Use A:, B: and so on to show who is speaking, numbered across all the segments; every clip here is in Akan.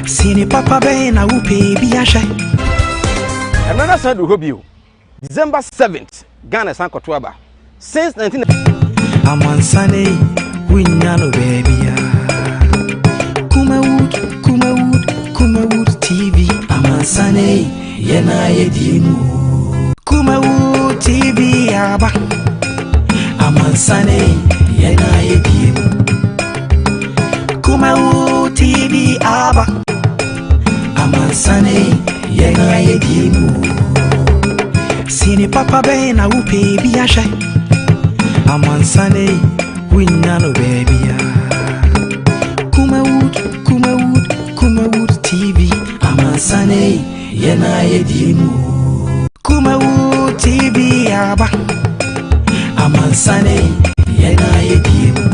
A: Sini papa be na upe biasha.
B: Another side Uhobio. December 7th, Ghana Sankotuaba. Since 19
A: I'm on Sunday, we know baby. Kumawood TV. I'm on Sunday, yena yedimu. Kumawood TV aba. I'm on Sunday, yena yedimu. Kumawood TV aba. I'm on Sunday, yena yedimu. Sini papa be na upe biasha. I'm on Sunday, we know baby. Kumawood TV. I'm on Sunday, yena yedimu. Kumawood TV aba. I'm on Sunday, yena yedimu.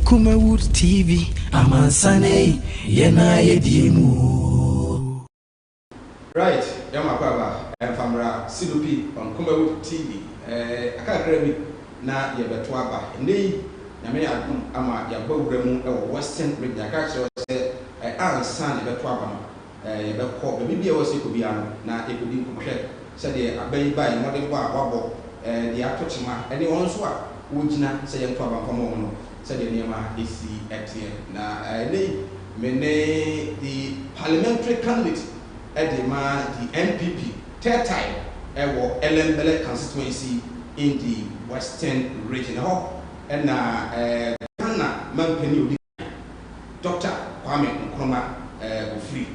A: Kumawood TV. I'm on Sunday, yena yedimu.
B: Right, Yama Baba, and Famra, CDP on Kumawood TV. I can't remember na Yabatuaba. Nay, Yamea Ama Yabu or Western Bridge. I can't say, I answer Yabatuaba. Yabako, maybe I was a Kubiano, now it could be compared. Said they are bay by modern wabble, the Atochima, anyone swap, would not say Twaba Pomono, said the Yama ECFTN. Now, the parliamentary candidate. Edema, the NPP, third time, Elembele constituency in the Western region. And Ghana, Mampeni, Dr. Kwame Nkrumah, free.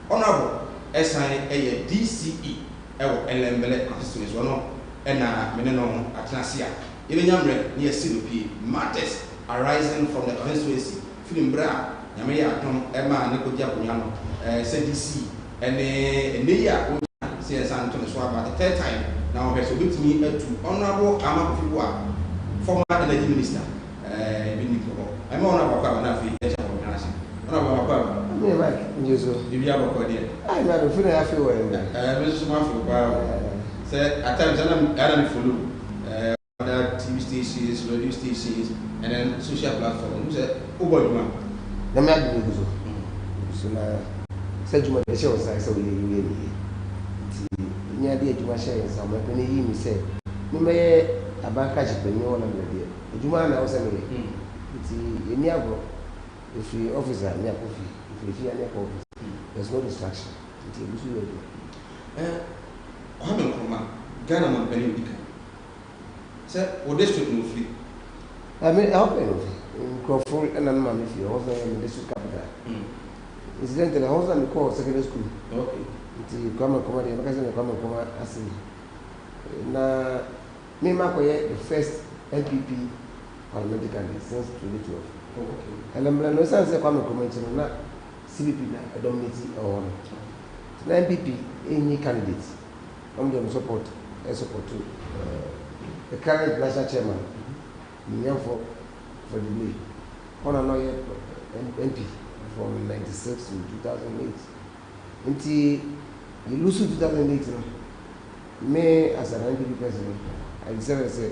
B: Honorable SIA DCE, Elembele constituency, and Meneno Atlasia. Even Yamre near CDP, matters arising from the constituency, Filimbra, Yamea, Emma, Nicodia Punyano. NDC and Neya says Anthony Swab the third time. Now, has with me to Honorable Amafiwa, former energy minister. I'm honorable Kwame Nkrumah. Honorable Kwame, you have a cordial. I never feel I feel well. Mr. Mafu said at times I don't follow other TV stations, radio stations, and then social platforms. Who said, oh, boy, the man so now. Said you might show us, I saw you. Near the edge of my share, some penny he said, no may a bank catch a penny on a idea. The Juman was a minute. It's a near if the officer near coffee, if you are near coffee, there's no distraction. It's a good way. Kwame Nkrumah, Ghana man penny. Sir, what district move free? I mean, I'll pay in Crawford and Anman if you also in the district capital. Incidentally, I was on the call secondary school. Okay. It's a common commodity, because I come and as now, me, the first NPP parliamentary candidate since 2012. Okay. And I'm no sense of common community, not CPP, a dominating or NPP, any candidate. I'm going to support to the current national chairman, for the day. On another NP. From 96 to 2008. Until you lose 2008, me as an NPP president, I decided to say,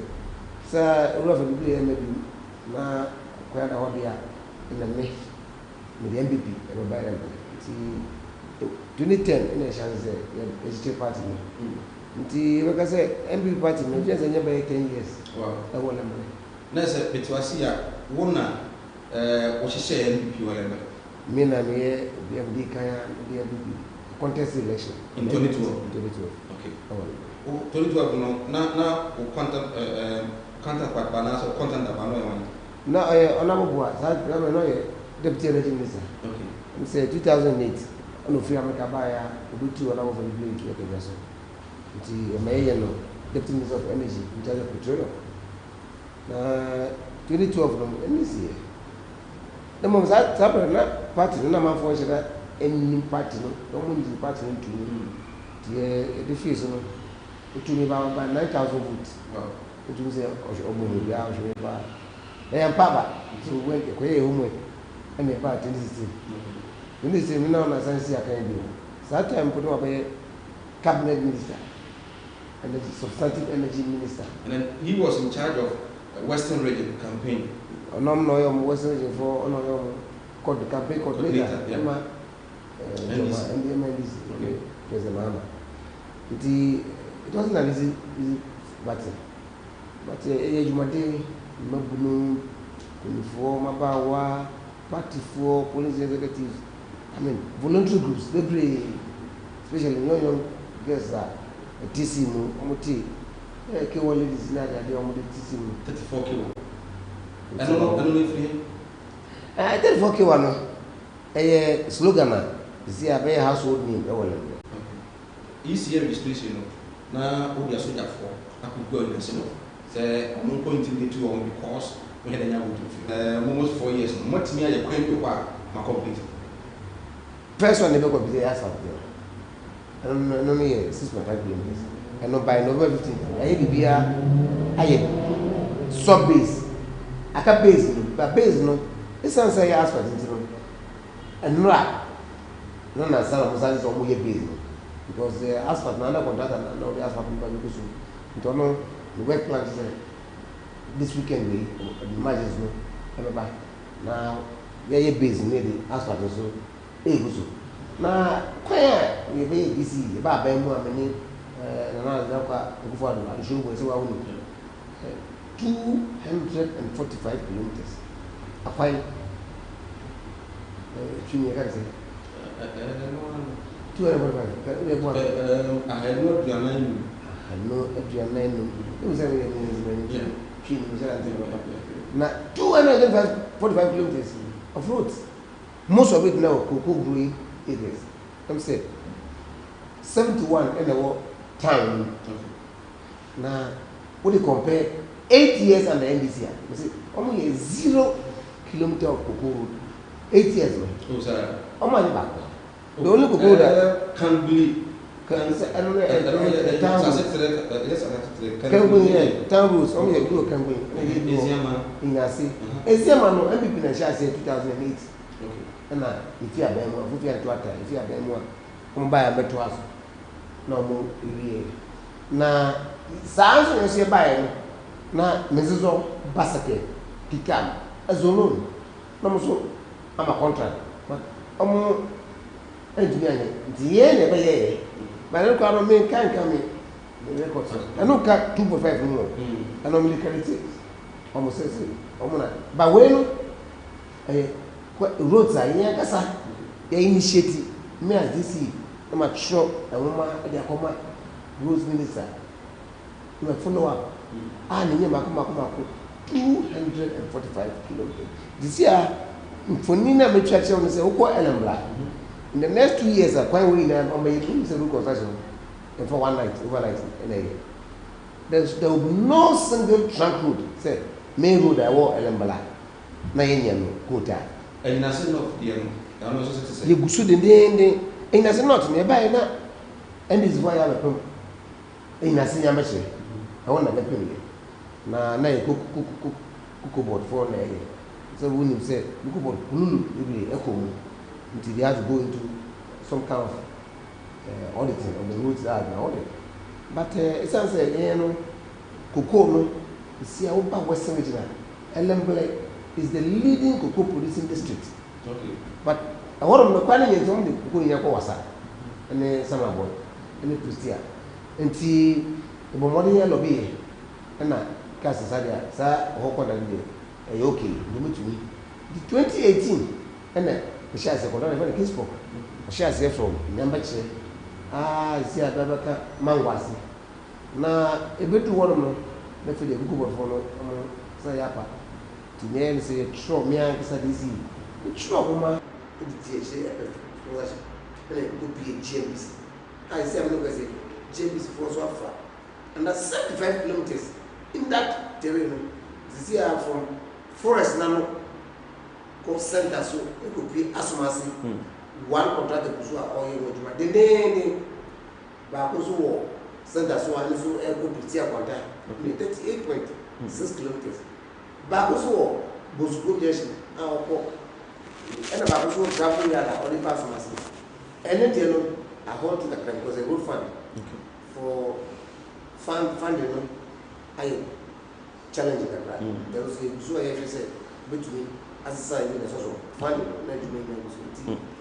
B: sir, all of the day maybe now quite a hobby in the May with the NPP and by them. 2010 in a chance the HT party. Until like I said, NPP party, me just never 10 years. Wow. I want them. Next, it was here. One, what she said, NPP whatever. Me na me BMD kaya BMD contest election in 2012. Okay. Oh, 2012 no na counterpart balance or content about no one. No, honorable boss, I no deputy energy minister. Okay. And say 2008 on free America buyer we do honorable for the blame to the vessel. It's a no deputy minister of energy in charge of petroleum. 2012 no NDC. The moment that party, no man for any party, no one is party to the face to me about 9,000 votes. It was a they are Papa, so went away home and a party in this thing. In this thing, now, as I say, I can do. That time, put up a cabinet minister and a substantive energy minister. And then he was in charge of Western Region campaign.
C: No, Western Region for the campaign coordinator. NDC. Okay. President Mahama. It wasn't an easy battle. But Jumade, Mabunu, Mabawa, party for police executives. I mean, voluntary groups, they play, especially young girls that TC Moti, Kewali is not that they are TC
B: 34 kilo. I don't know if you.
C: I tell 4 kilo, a slogan, see a very household name.
B: ECA registration, now, we are soldier for. I could go and say, I'm going to get you on because we had a young almost 4 years. Much near your claim to work, my complete.
C: First one never got the ass out there. I don't know me 6.5 kilometers. And no by November 15th. I have be a sub base. I can base, but base no. This answer I asked for it. And no, none of San Jose or Muye base. Because the asphalt, another contractor, now the asphalt people because you don't know the work plan this weekend we imagine no everybody. Now they are based near the asphalt also. Na kwaya we be NDC ba ba mu amene na na kwa kufa do adisho bo se wa wonu 245 kilometers akwai chini ya kazi 245
B: I had not your name.
C: I know every it was every chini na 245 kilometers of roads. Most of it now cocoa growing areas. I'm saying 71 in the time. Now, what do you compare 8 years and the NDC? You see, only 0 kilometer of cocoa road. 8 years.
B: Oh, sir.
C: How much back? The only cocoa that
B: can be.
C: Town rules only a blue campaign. In Nasi. Eziama no NPP na share 2008. And if you are them, if you are to attack, if you are them, come buy a better house. No more. Now, sounds you see buy now, Mrs. Basake, Picam, as alone. No, so I'm a contract, but engineer, the end never yet. But I don't call me can't come in the records. I don't cut 2.5 more. I normally carry 6. Almost says it. But when roads are here, Kasa, they initiative. Me as DC, I'm a shop, a woman, they are command roads minister. You will follow up. And in Makumako, 245 kilometers. This year, for Nina, me check on the Oko Elambla. In the next 2 years, I'm quite willing to make a construction and for one night, overnight in a year. There will be no single trunk road, say, main road I walk Elambla. Nayan, Kota.
B: And nothing of the
C: you go to the day, and as not nearby now. And this is why I have a problem. In a senior machine, I want to let me. Now, cook board for an area. So when you say, look about Lulu, echo until they have to go into some kind of auditing of the routes that are audit. But it sounds like, cocoa, you see, I want Western Regional. Elembele is the leading cocoa producing district.
B: Okay.
C: But a lot of the quality is only cocoa in Yakowasa and the summer boy and the Christia. And see the Bomodian lobby and that Cassadia, Sir, Hoko and the okay, you meet me. The 2018 and then the shares are called a case book. A shares here from Nambache. See a Babaka Mangwasi. Now, a bit to one of them, let's say the cocoa for Sayapa. To me, say, throw me and Sadisi. Throw my THA, and it could be a James. I say, I'm not say James for so far. And that's 75 kilometers in that terrain. This year from Forest Nano, called Center, so it could be Asumasi. One contract the Kusua or you would the name Bakusu Center, so I listen to Elko Pitia contract. 38.6 kilometers. Bakusu Busku Junction, our pork. And a Bakusu travel yard only pass massive. And then I hold to the crime because a good fund for funding. I challenge kakra there was a so I say between as say in the social fund na dwuma na so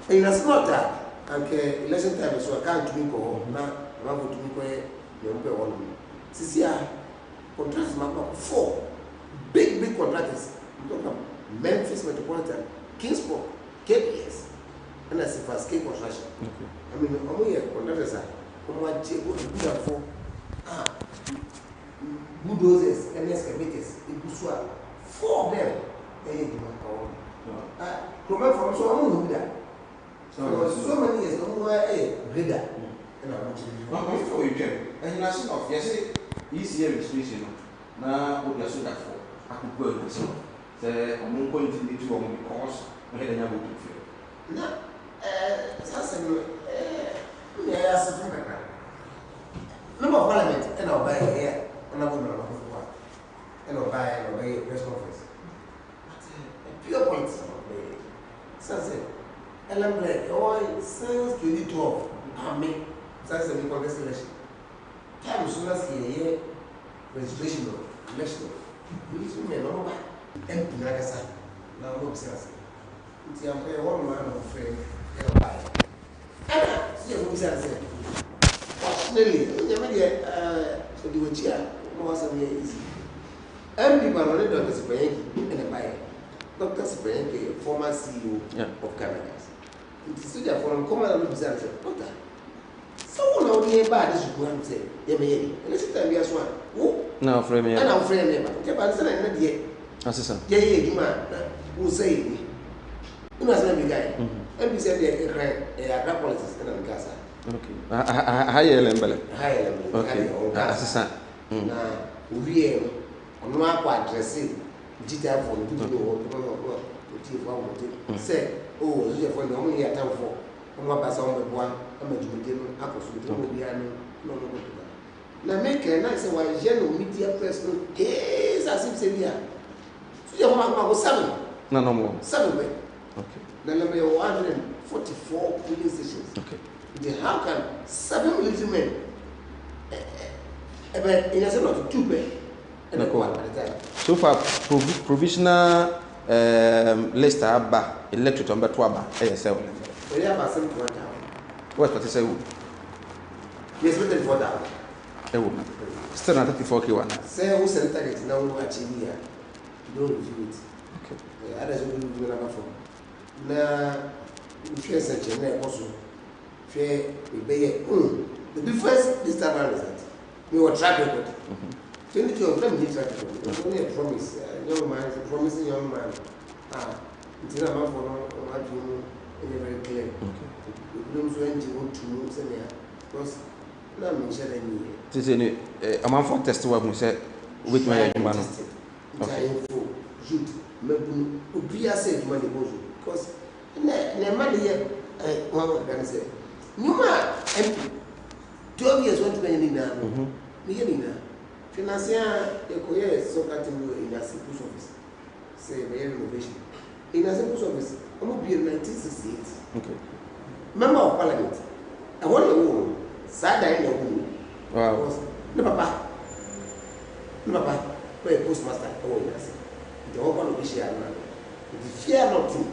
C: ti in as not that and election time so I can't to go na ma go to me ko e mpe won sisia contracts ma 4 big contractors Memphis Metropolitan, Kingsport, KPS, and as if as K construction. I mean, only a contractors are for bulldozers and excavators in Busua. 4 of them, they Kumawood from so long that. So many years, no more a reader.
B: Before you check, and you see of yes, easier restriction. Now, what you should have for. I could go and so. I'm going to need to go because I had a young woman.
C: No, yes, number of parliament and I'll buy here and I wouldn't know and I'll buy and obey press conference. But pure points of the sunset. Ellen Black, oh, since 2012, I mean, that's the Congress election. Time soon as here, registration of election. We may know why. And Nagasa, now looks as it's a one man of friend and a buy. And see what says it. Fortunately, so the chair was easy. And people are already Dr. Spayanki and a buyer. Dr. Spayanki, former CEO of Canada's. It is still from common business. What? Someone out here bad is going to say, Yemi, and let's tell me as one. Oh, no, frame me. And I'm frame me. Japan, yet. Assistant. Yeah, you who say, you must not be guy. And we said, a politics and Gaza. Okay. Higher level. Higher level. Okay. Assistant. Now, we are on one part dressing. Detail for the people say, oh, you have for only a town for. I'm not passing on the one. I'm a Jubilee. I could no. Now, make a nice one. General media person is as if say, yeah. You have 7. No more. 7 way. Okay. Then there are 144 police stations. Okay. How can 7 military men in a sense of 2 pay and a quarter at a time? So far, provisional list electric on Batwaba, ASL. We have a 7,000. What to say? Yes, written for that. Still not 34K1. Say who sent it now watching here. Don't do it. Okay. Others will do another form. Now, if you are such a name also, fair, we pay the difference this time around is that we were track record. 22 of them did track record. It was only a promise. Young man, a promising young man. It's not a for what you very clear. Okay. Blooms went to 2 months and there. Because now I'm sharing a month for test what we said with my man. Okay. Shoot, maybe I said money because the money here, one can say, Numa, 12 years went to be in now. Me, financier, a career is so cutting in a simple office. Say, by renovation. In a simple office, I will be in 1968. Okay. Member of Parliament. I want a woman, sad in a woman. Wow. No, papa. No, papa. Where postmaster, oh, yes. The whole one of the share. If you fear nothing,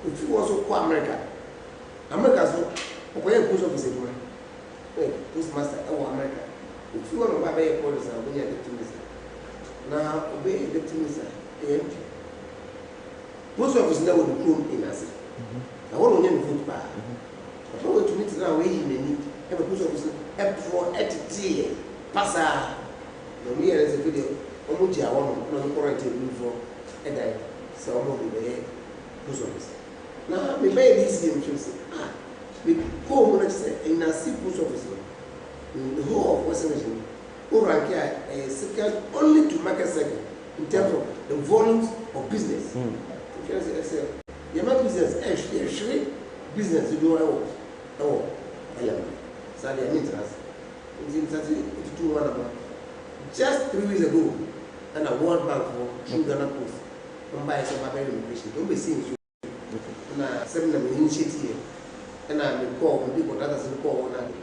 C: if you also call America, so, where post office is going? Postmaster, oh, America. If you want to buy a policy, I'll be a deputy. Now, obey a deputy, AMP. Post office now will be grown in us. I want to name food bar. I want to meet now, we need a post office, a pro entity, passer. No, me as a video. Omuji awon no quarantine for a day. So I'm going to be post office. Now, me buy this thing. We go and say in a post office. In the whole of Western Region, who rank here second only to market second in terms of the volumes of business. Because I say, your business actually business to do our element. So they are interest. It's 2 just 3 weeks ago, and a World Bank for Ghana Post. Don't buy some mobile immigration. Don't be seeing you. And I send them an initiative, and I will call people that doesn't call one.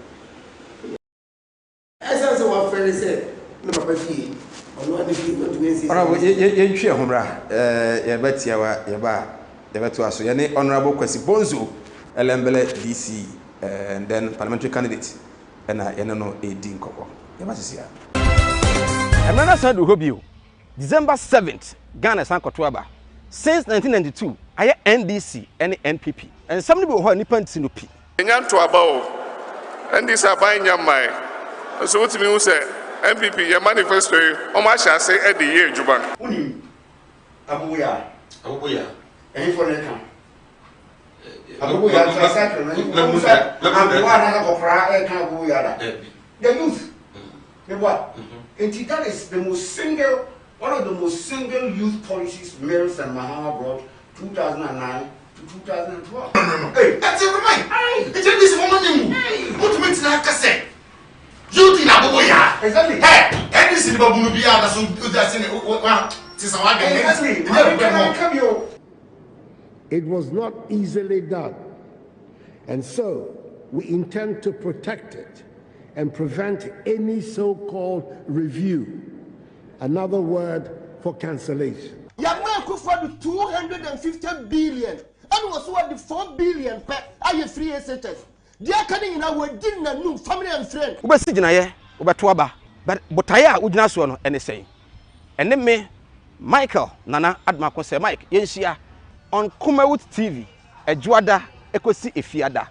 C: As I said, what friend said, no, Papa, I'm not going to
B: you share Humra, Yabetia, Yaba, Yabetuaso, Yane Honorable Kwesi Bonzo, Elembele DC, and then parliamentary candidate, and I know a Dinko. Yabasisia. Another side will hope you. December 7th, Ghana Sankotwaba. Since 1992, I NDC and NPP. And somebody will hold Nippon Sinupi.
D: Nyanto abao NDC aban nyamai so what me say NPP your manifesto o ma sha say e de ye djuban
E: unim abuya en for let kan abuya transaction abuya na ko kra e kan abuya da the youth the what that is the most single one of the most single youth policies Mills and Mahama brought 2009 2012. Hey, that's it, right? It's in this woman. What to make tonight, Cassette? You think Abuya? Exactly. Hey, and this is the Babubia that's in it.
F: It was not easily done, and so we intend to protect it and prevent any so-called review. Another word for cancellation.
G: Yamma could for the 250 billion. And was what the 4 billion per I free SHS. They are coming in our dinner, new family and friend.
B: Ubasijinaye, Ubatuaba, but Botaya Ujnasuano, and they say. And then me, Michael, Nana, Admako say, Mike, Yenshia, on Kumawood TV, a Juada, Ekosi Efiada,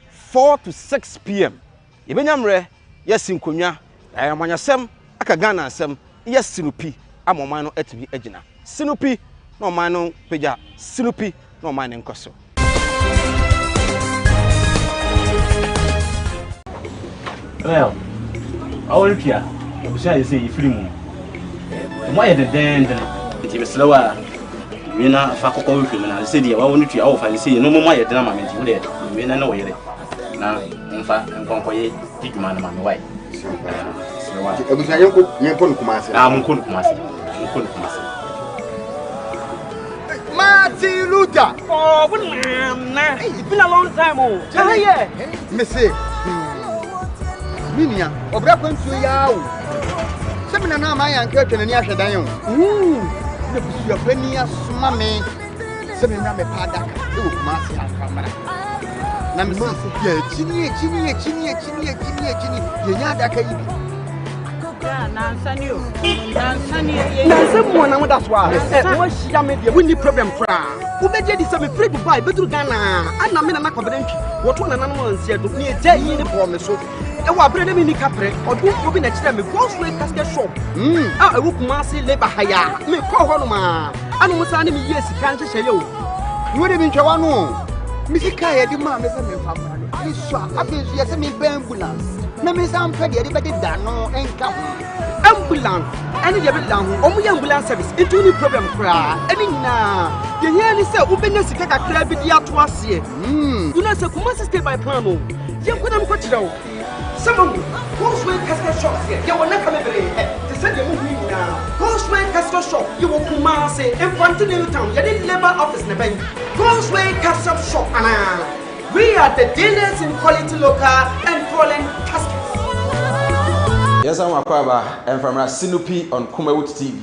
B: 4 to 6 p.m. Ibenyamre, yes, in Kunya, I am on your sem, Akagana sem, yes, Sinupi, Amomano etbi Ejina. Sinupi, no mano, Peja, Sinupi. No mind in Koso.
H: Well, I will hear. You say you free moon. Why the den? It's slower. We na fa ko with him na say dey wa wonu tua wo fa say no mo ma ye dena ma menti wo dey we na no yere na mfa nkonkoye diduma na ma me why slower ebusa yenko nkumase ah munko nkumase
G: Martin Luther. Oh, it's been a long time. Oh, yeah.
E: Missy. Minia, or Bracken to Yao. Seven and my uncle and Yasha Dion. Your penny, mammy. Seven and a padak. Oh, Marcia, camera. Namasa, Chini, someone that's why we need problem. Who made this some free to buy better Ghana? And I'm in a confidential. What one animal said to me, tell you the promise. And what bread in the capre or do you be next time? Go straight casket shop. I would massy labor hire. Me call Honoma. And was sending me yes, can't say you. You would have been Chawano. Missy Kaya, the man is a family. This shop, I think she has a ambulance. No, Miss Amped, everybody done no and come. Ambulance, any down, only ambulance service, it's only problem cry. Any now, you hear me say, open the secret at Crabby twice here. You know, so must stay by Promo. You couldn't put it out. Someone who's way casket shop here, you will not come every day. To send you moving now. Who's way casket shop, you will come and say, in front of the town, you didn't labor office in the bank. Who's way casket shop, Anna. We are the dealers in quality local and foreign caskets.
B: Yes, I'm Akwaba and from Sinupi on Kumawood TV.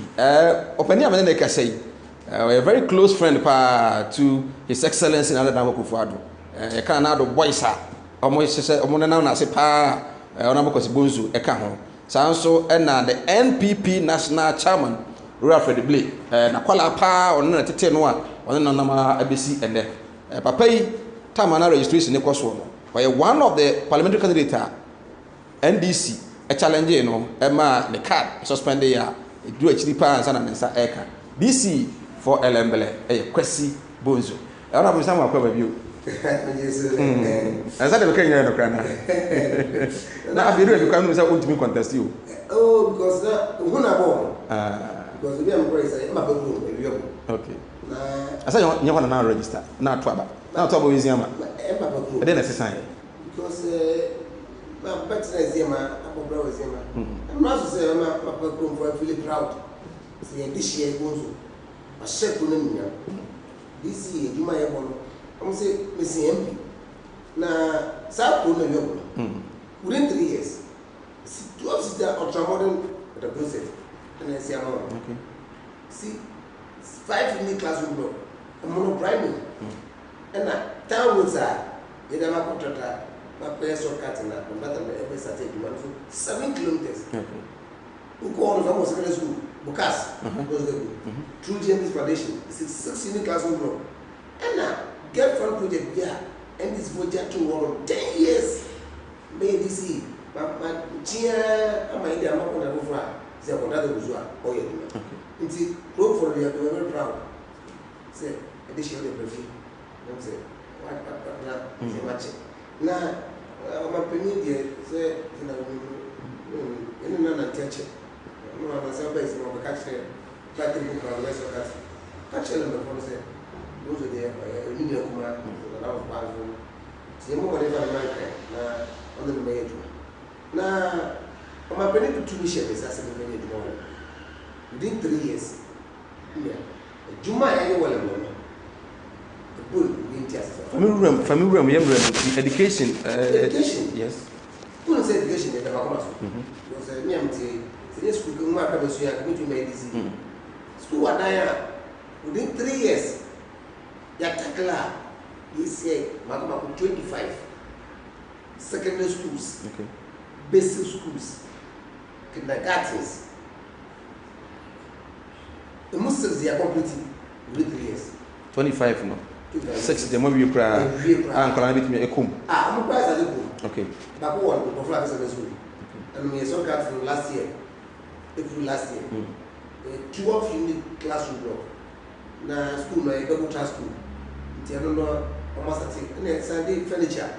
B: Openia Meneka say, a very close friend to His Excellency in Adama Kufuado. A Canada boys are almost Omonana Sepa, Onamokos Bunzu, Ekaho. Sanso and the NPP National Chairman, Ralph Blake, Nakwala Pa, or Nana Tetenwa, or Nana ABC and then Papai. Tamana registration in Koswono. By one of the parliamentary candidates, NDC, a challenge, you know, Emma, the card, suspended ya, do HD pounds and Mensa Eka. DC for Elembele, a Kwesi Bonzo. I don't have some of you. As I became a crana. Now, if you really come to me contest you.
C: Oh, because when I born. Because we are praising my bedroom.
B: Okay. I said, you want to now register. Now, Twaba. Now, Twaba is Yama. And then I say,
C: because my partner is Yama, my brother is Yama. I'm not to say I'm feeling proud. See, this year goes a chef to them. This year, you might have one. I'm saying, Miss MP. Now, South Korea, within 3 years, 12 is the ultramodern at the process. And I say, okay. see 5 unit classroom block mono primary and town was you never contract my place or cutting up but every Saturday 7 kilometers who call from secondary school Bukas was the through James Foundation. This is 6 unit classroom block and now get from project yeah and this project to 10 years may NDC my dear my idea I'm not going to go for say contract was oh yeah it's road for you are very proud say addition the preview don't say what say match now my opinion there say you know in another teacher no I myself is no catch like the book on west catch them before say those are there in your command a lot of bad see more whatever na on the major now my opinion to mission is as a major tomorrow within 3 years yeah Juma anywhere no the bull in just
B: family room education yes
C: who say education is about because me am say school go ma ka so ya go to NDC school wa dan within 3 years ya takla this year makama 25 secondary schools basic schools kindergartens the Muslims they are completing within 3 years
B: 25 no 6 the more you cry and can bit me ekum
C: I'm price at ekum
B: okay
C: but one go for secondary school and me so got from last year 12 unit classroom block na school na double class school ti ano no almost at and Sunday furniture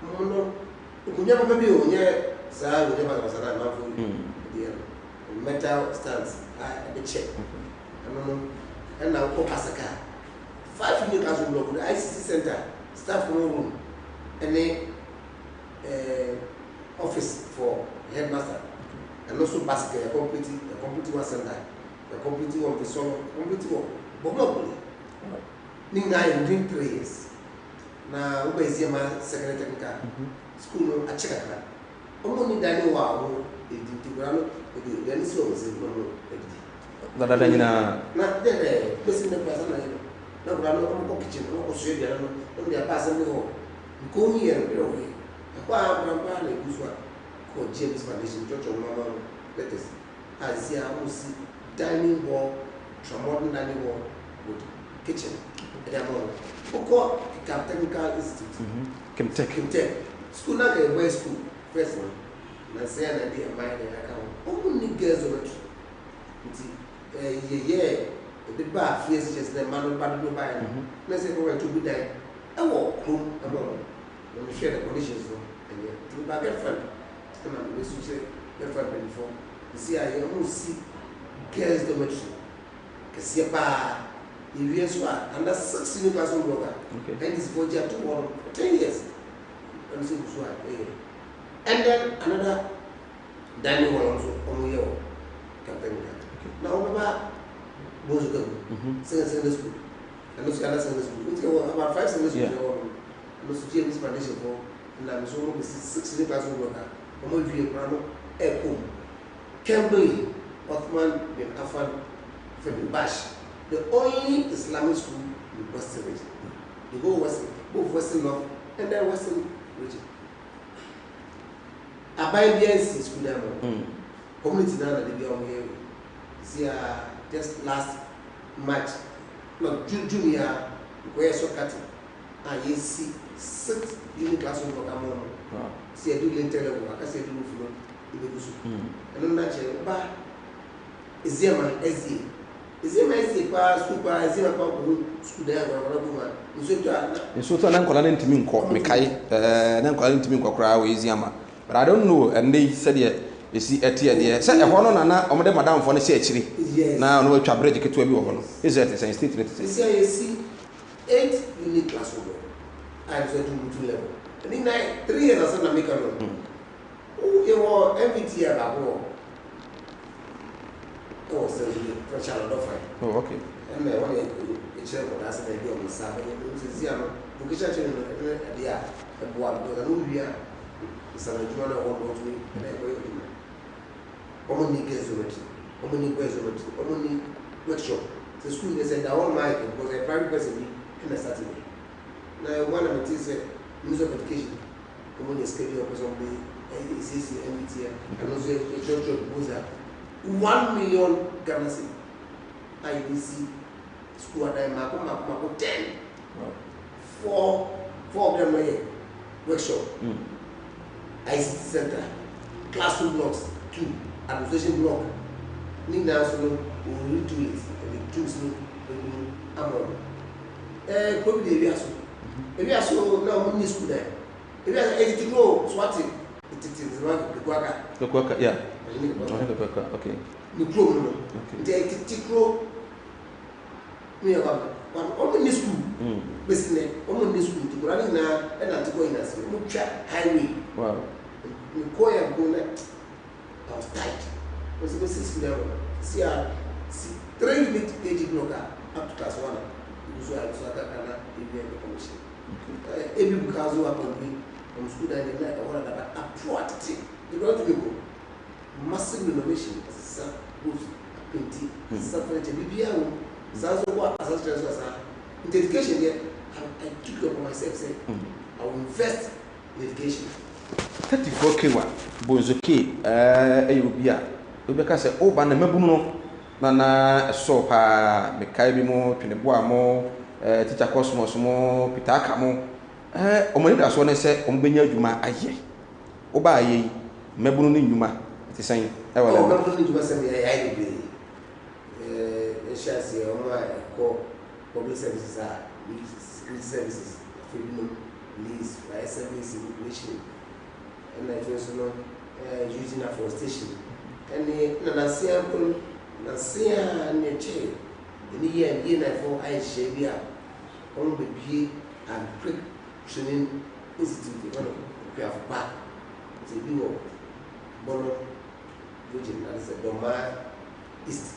C: no kunya mama bi o nye sa o je ba sa na for the metal stands the check and now ko pasaka 5 unit classroom block the ICT center staff room and office for headmaster and also basically a complete one center a complete one the solo complete one but not ni na within 3 years na ubezi ma secondary technical school no a check akra omo ni dani wa o editigurano the NDC was no
B: dada nyina
C: na de person na person na gurano omo ko kitchen omo ko sue bia no omo dia pass me ho ko here no we kwa bramba na guswa ko James Foundation church of mama letters azia usi dining hall modern dining hall with kitchen and among oko technical institute Kimtech school na ke boys school first one na say na dey mind na ka o ni girls o nti the bar fees just the man bad no buy na say go to be die e wo home among we share the conditions and to back girlfriend and we say girlfriend before you see I almost see girls dormitory kasi pa you so under 6 unit classroom block and this budget to 10 years and so and then another dining hall also on your campaign now baba bozo go secondary school and also another secondary school it's about 5 secondary school and also James Foundation for na so no 6 unit classroom block omo vie prano echo Kembley Othman bin Affan Bash, the only Islamic school in Western region. The whole Western, both Western North and then Western region. Abayibians school there, community now that they are here. See, just last March, no June, where so cutting, and you see 6 unit classroom for Cameroon. See, I do later level, I say do for and then that is there my SE. Is there my SE pass super is there about school there or whatever.
B: So to nan kola ntimi nko mekai nan kola ntimi nko kra we eziama. But I don't know and they said you see etie there. Say e ho no na omde madam fo no se akiri. Na no atwa bridge keto bi wo ho no. Is that the state rate?
C: You see 8 unit classroom. I said to level. And in 3 years I said na make no. You were MPT about oh, so you
B: oh, okay.
C: And when you check what I said, you must have a vocation idea. And what was a movie, San Juan or what we and I go. Only gets over it. Only goes over it. Only workshop. The school they said that all my because a private person in a Saturday. Now one of it is Minister of Education, common schedule of somebody, ACC, MBTM, and also a church of Boza. 1 million Ghana cedi. IDC school at Mako 10. Four of them were workshop. ICT center, classroom blocks, 2, administration block. Need now so we will do it. The tools no among. Probably area so. Area so now we school there. Area 80 grow swatting. It is one the Kwaka.
B: Yeah. Okay.
C: The grow no. The 80 grow. Me about one only school. Basically, only school to go in now and to go in as a highway. Wow. You go and go net. I was tight. Was it 6 level? See, 3 unit age blocker up to class 1. Because I was at the commission. Every because you are going to be from school and the night, I want to approach it. You know to go. Massive renovation as a self boost, a painting, self furniture, BBI. That's what as in education here, I took it upon myself, say, I will invest in education.
B: 34 kewa bonzoke eyobia obeka se oba na mabuno na so pa me kai bi mo twene boa mo teacher cosmos mo pitaka mo omani da so ne se ombenya adwuma aye oba aye mabuno ni nnwuma te san wala
C: mabuno ni nnwuma se me aye bi shasi o ma ko public services are services freedom lease by service information and I also know using afforestation and the Nasia nature in the year for I share on the P and quick training institute we have back to do Bono region that is a Doma East.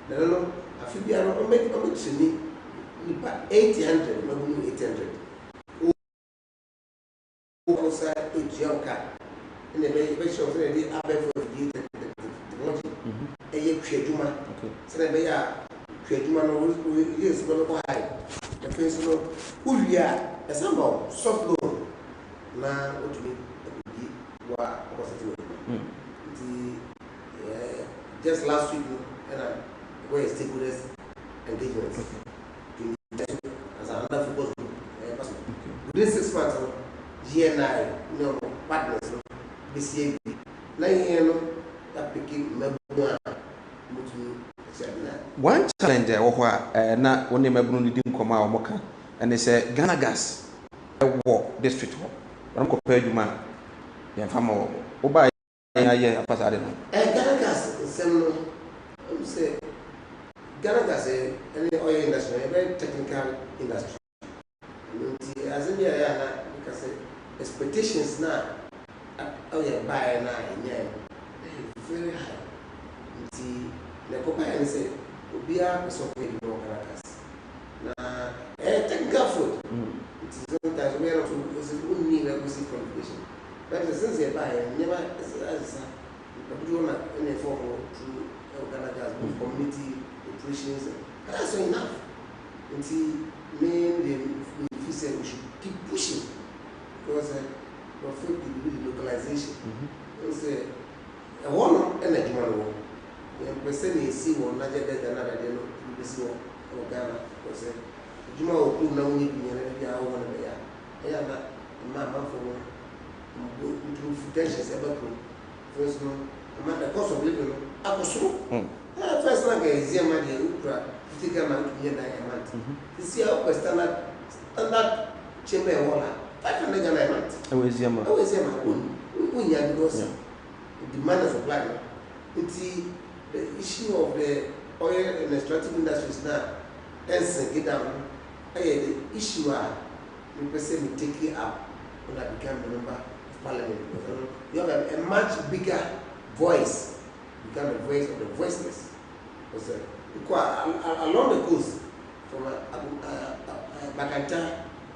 C: No, I feel we are not make training 800, maybe 800. Outside to Jonka. And the very short the upper for the technology. A year Kreduma. So they are Kreduma no years go high. The face no who we are a somehow soft loan. Now what to be what was it? Just last week and I where stakeholders engagement. As another focus group. Within 6 months, GNI, partners, BCAB,
B: one challenge na one mebunu ni dim koma omoka and they say Ghana Gas war district one compare juma ya fama oba ya ye apasa de no
C: Ghana Gas sem say Ghana Gas any oil industry, a very technical industry. As in the because expectations now, oh yeah, buy now very high. The company say, we are something more Ghana Gas. Now, technical food. It is sometimes we are not only requisite qualification. But since they buy, never as any form of Ghana Gas community. That's not enough. Until we say we should keep pushing because we feel the localization. Say a one energy man. The person is see one larger than another. They know this one or Ghana. Because Juma will prove now we need to be our one there. I am not man for into tensions ever to first no. The cost of living. I was so. First like a Zema de Ukra, figure man to be a diamond. You see how standard chamber water, 500 Ghana a month. Always Yama, because the demand and supply. It's the issue of the oil and extractive industries now, and get down. The issue are the person take it up when I become a member of parliament. You have a much bigger voice. Become the voice of the voiceless. Along the coast, from Bakanta,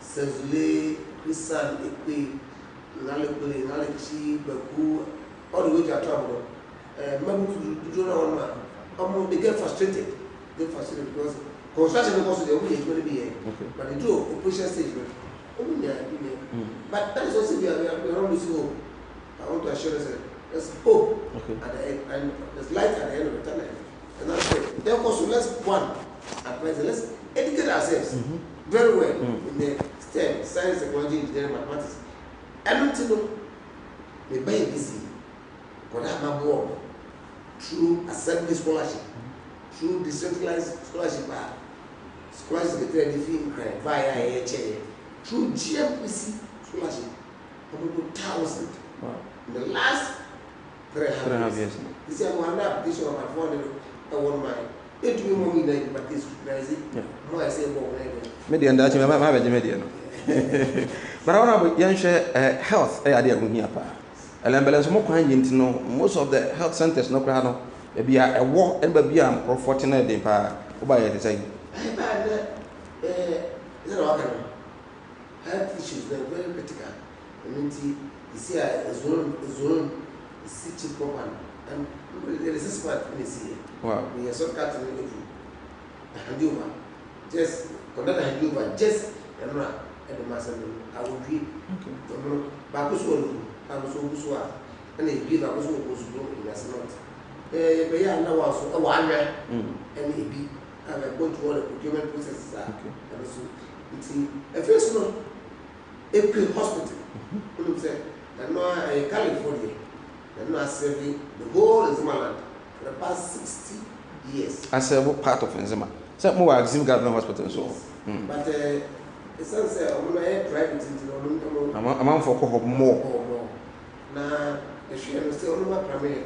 C: Sezule, Krisan, Ekpe, Nalekule, Nalechi, Baku, all the way to Atrabo. They get frustrated the facility because construction also the only is going to be here. But they do operation stage. But that is also we are on this hope. I want to assure us that there's hope at the end, and there's light at the end of the tunnel. And that's it. Therefore, so let's educate ourselves very well in the STEM, science, technology, engineering, mathematics. I don't know. We buy busy. But I'm a board through assembly scholarship, through decentralized scholarship, scholarship via AHA, through GMPC scholarship, about 1,000. Wow. In the last 3.5 years. This is one application of my phone. I want my. It will be more than but this more I say more than
B: media that's my media. But I want to share health. I idea with me. And I'm more kind to know most of the health centers no crano. Maybe a walk and be a fortunate in power. By the same.
C: Health issues are very critical. I mean, you see a zone city proper and there is a spot in the sea.
B: Wow.
C: We are so cut in the handover. Just conduct a handover, just and not at the master. I will be Bakusu, I was so and they give us who was doing as not. They are now also a one and maybe I will go to all the procurement processes. And so, see, a first one, April Hospital, and now California, and now serving the whole Zimaland for the past 60 years.
B: I said, what part of Zima? Some more Zim Government Hospital, so.
C: But it's also private into
B: amount for more.
C: Now, the share is still not primary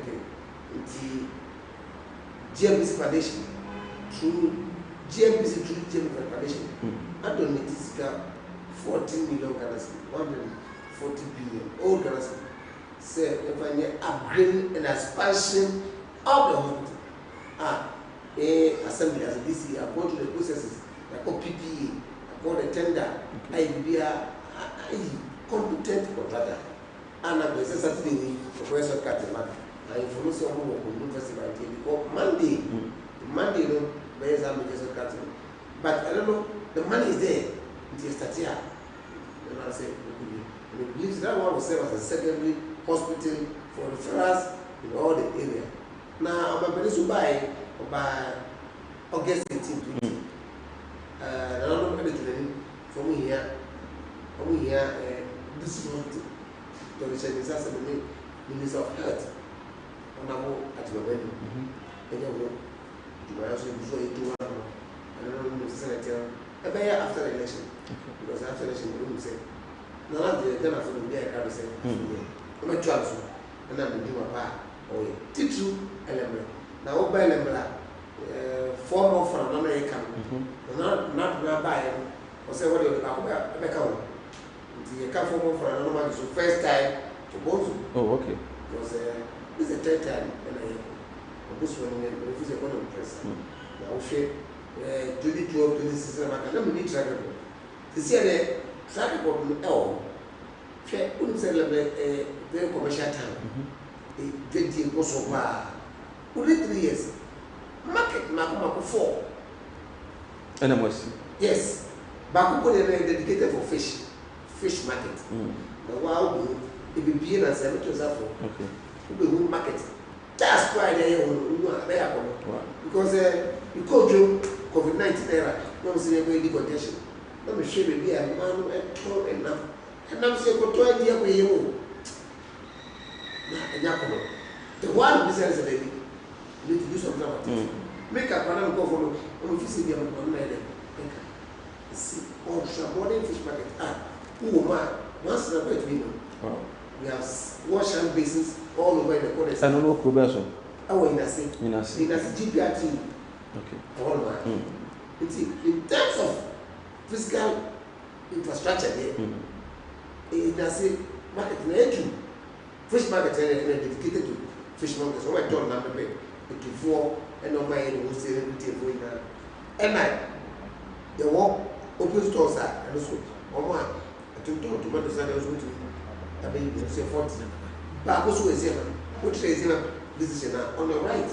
C: GMPC Foundation through GMPC through GMPC Foundation. I don't need to 14 million Ghana, 140 billion. All Ghana say if I need upgrade and expansion of the hospital. Assembly as a DC, according to the processes, I call PPE, I call the tender, I be a competent contractor. And I'm going to say something Professor Katima. I information on University because Monday, you know, where is Professor Katima. But I don't know, the money is there. It is starting. And I say, and it believes that one will serve as a secondary hospital for referrals in all the area. Now, I'm going to buy August 18, 20. I don't know anything from here. This is not the disaster Minister of Health. On a more at the wedding. And you also do I don't know, Senator. After the election, because after the election, we will say, no, then after the day, I can't say, I'm a child, and I'm doing my part. Oh, Titu, Elemra. Now, by Elemra, 4 more from another income. Not buy or say what you're about to become. You come for more for another one, so first time to both.
B: Oh, okay.
C: Because this is the third time, and I was when we refuse a one press. Now, 2012, 2016, I don't need track record. This year, the track record in L. Wouldn't say a very commercial time. 20 was so far. Only 3 years. Market, Makumako 4.
B: And I'm West.
C: Yes. Bakuko is dedicated for fish market. The wow, it will be a 7 to Zafo. Okay. We will market. That's why they are because you could do COVID-19 era. Don't see a way condition. Let me show you be a man and tall enough. And I'm saying, go to idea where you the one business lady need to do something about it. Make up and go for if you see them on there. See, all the fish market. Once in a while, we have wash hand basins all over the corner.
B: I don't know Kubaso.
C: Oh, in a GPRT.
B: Okay.
C: All over. In terms of physical infrastructure there, in a market, fish market dedicated to fish markets. So I don't number to 4 and no my wholesale retail. And the walk open stores are and also one. I took tomato salad was going to a baby, say 40. But also is here, which is here, this is on the right.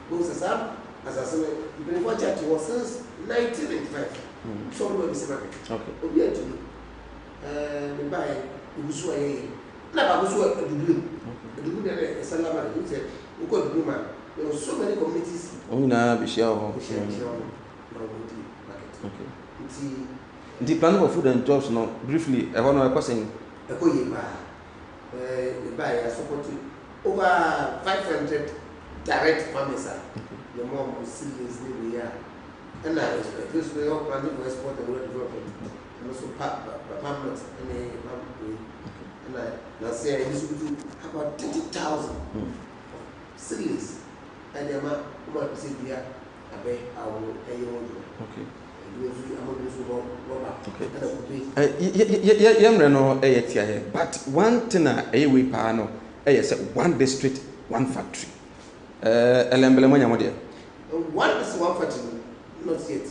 C: Goes as up, as I said, been watching to us since 1995. So we will be saying, okay, we are to me. By Usu, never was what to do. Do that, Salama, who said, we got to do man. There were so many committees.
B: Oh, now be sure. Okay. The plan for food and jobs now, briefly, I want to question.
C: The buy a support over 500 direct farmers. The more we see this new year. And I was we all planning to export and development. And also permanent and I say I used to do about 30,000 series. And the amount of say here, I bet I will pay you. Okay.
B: But one thing we pano, one district, one factory.
C: One is one factory, not yet.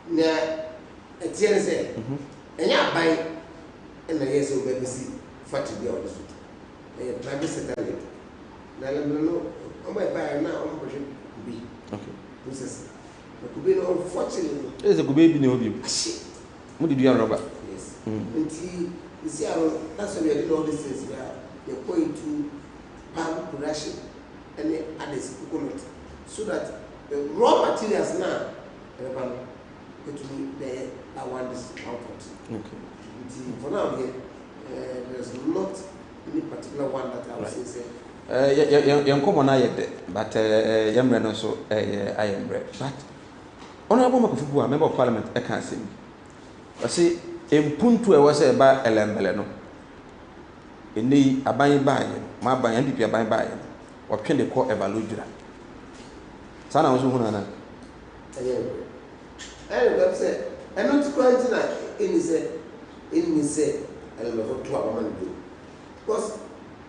C: Now, a TNSA, and ya buy and the yes of BBC factory on the street. A private settlement. Now, I don't know, I might buy now on the be. Okay. Process. Could be unfortunately.
B: There's a good baby in you. What did you have, Robert?
C: Yes. Until you see, that's why we are doing all these things. We are going to palm production and the others coconut, so that the raw materials now go to me there. I want this output. Okay. For now, there's not any particular one that I would say.
B: Young common I but young men also I am bread. But Honorable Makufu, member of Parliament, I can't see. I see in Puntu was a by Elembeleno. In the Abay by my by NPP Abay by or can they call Evaluja? Sana was one.
C: I said, I'm not quite in his say, I don't know what 12 months do. Because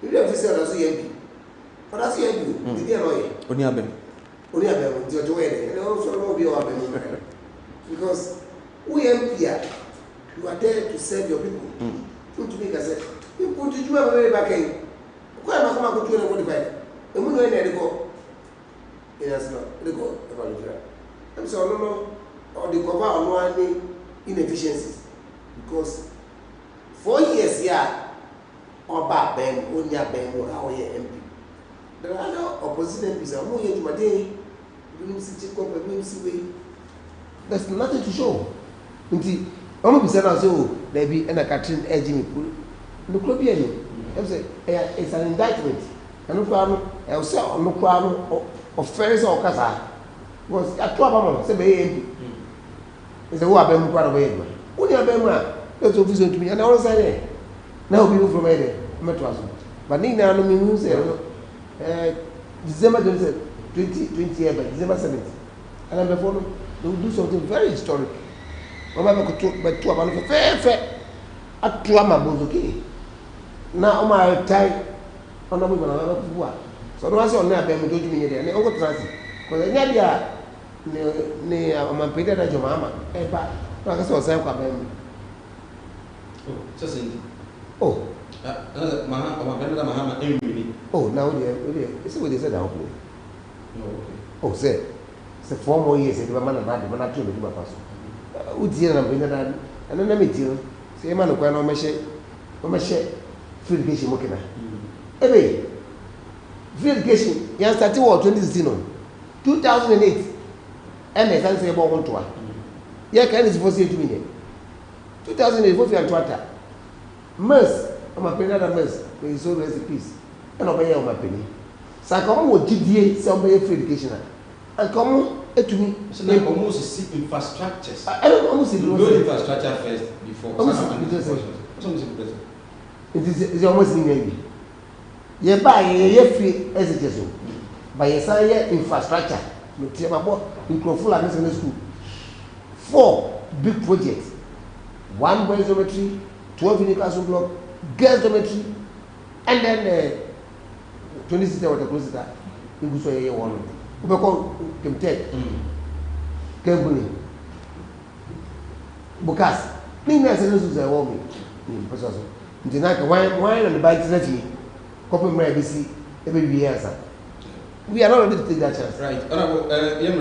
C: you have to say, that's the but that's the end. Did you know it? Only a bit. Only a bit. And also, will be our because we MP, you are there to serve your people. To me, I said, you put you have a way back in. Why am I going to go to the and we know any go. Yes, no, they go. I'm sorry, no, or the cover on one inefficiencies because 4 years, yeah, or bad Ben, only a Ben or our MP. There are no opposition MPs. I'm going to my day. There's nothing to show. Until I'm going to say, so there be an Catherine edging. Look, it's an indictment. And no problem, I'll say, no problem of Ferris or Casa. Was a trouble, say, baby. It's a war, I'm quite away. Only a Bema, that's what to me. And I was saying, now people from Metro. But Nina, no means December 2020, but December 17th. And before they will do something very historic. Mama could talk by 2 about fair at Tuama Bozuki. Now, my tie on a woman of what. So, no answer on that, I'm going to me there. And I go transit. Because I near my Peter and your mamma. But I saw Sam come.
B: Oh, just in.
C: Oh.
B: Oh,
C: now, it's what they said. Oh, say, 4 more years. The man and man actually do my pass. Would you and then let me tell you, say, man, when I'm a share, verification working. Anyway, verification, you started what 2016, 2008, and I say about 1 to 1. Yeah, can is for 8 million. 2008, what you are trying. Mess. I'm a penny that mess. There is always a piece. And I'll pay my penny. So I come with GDA, somebody free education. And come to me.
B: So now almost see infrastructures.
C: I don't almost see
B: infrastructure first before.
C: It is almost in Navy. You buy a free education. By a science infrastructure. You can full of in school. 4 big projects. 1 boys dormitory, 12 in classroom block. Girls dormitory, and then 26 water close that. You go say one. We call Kemtek, Kembuni, Bukas. Name as a result of me. Person. The night wine and the bike strategy. Copy my BC every year. we are not ready to take that chance.
B: Right. Honorable, dear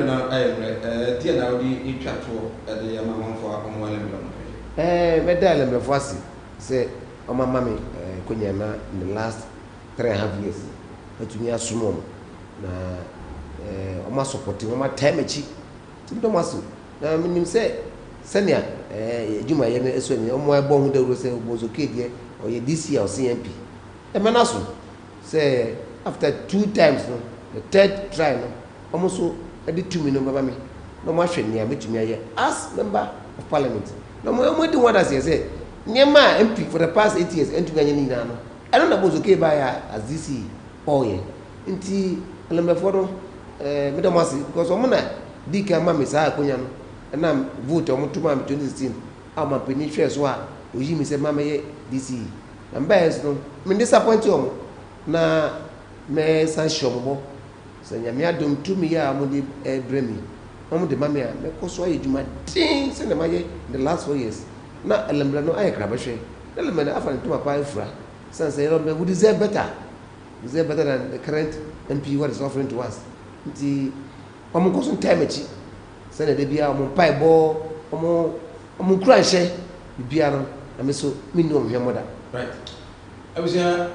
B: now the chat to the amount for
C: Medal and Mefasi say, oh, my mammy, Kunyana, in the last 3.5 years, but you are small. Na supporting my temechi. Timdomasu. Na minim say, Senya, Juma Yeme Eswini, my born who say was okay there, or DC or CMP. And Manasu say, after 2 times, no, the 3rd try, no, almost I did 2 minutes over me. No more near me to me as member of parliament. No more do what I say. Near my MP for the past 8 years, and to Ganyanino. I don't know what's okay by as DC all year. Inti, Lembefodo, Metamasi, because Omana, Dika Mammy Sa Kunyan, and I'm vote on 2016. I'm a penitentiary, so Ujimi said, Mammy, DC. And bears no, me disappoint you. Na me san shomo. So Yamia don't to me, I'm on the dreamy. I'm the mammy, me coso you my things in the last 4 years. Na Lemblano, I crabashe. Element after to my pie fra. Sans say, we deserve better. Deserve better than the current MP what is offering to us. The Omukosun Tamechi. Send a debia, pie ball, crash, Biano, and so me know your mother.
B: Right. I was here.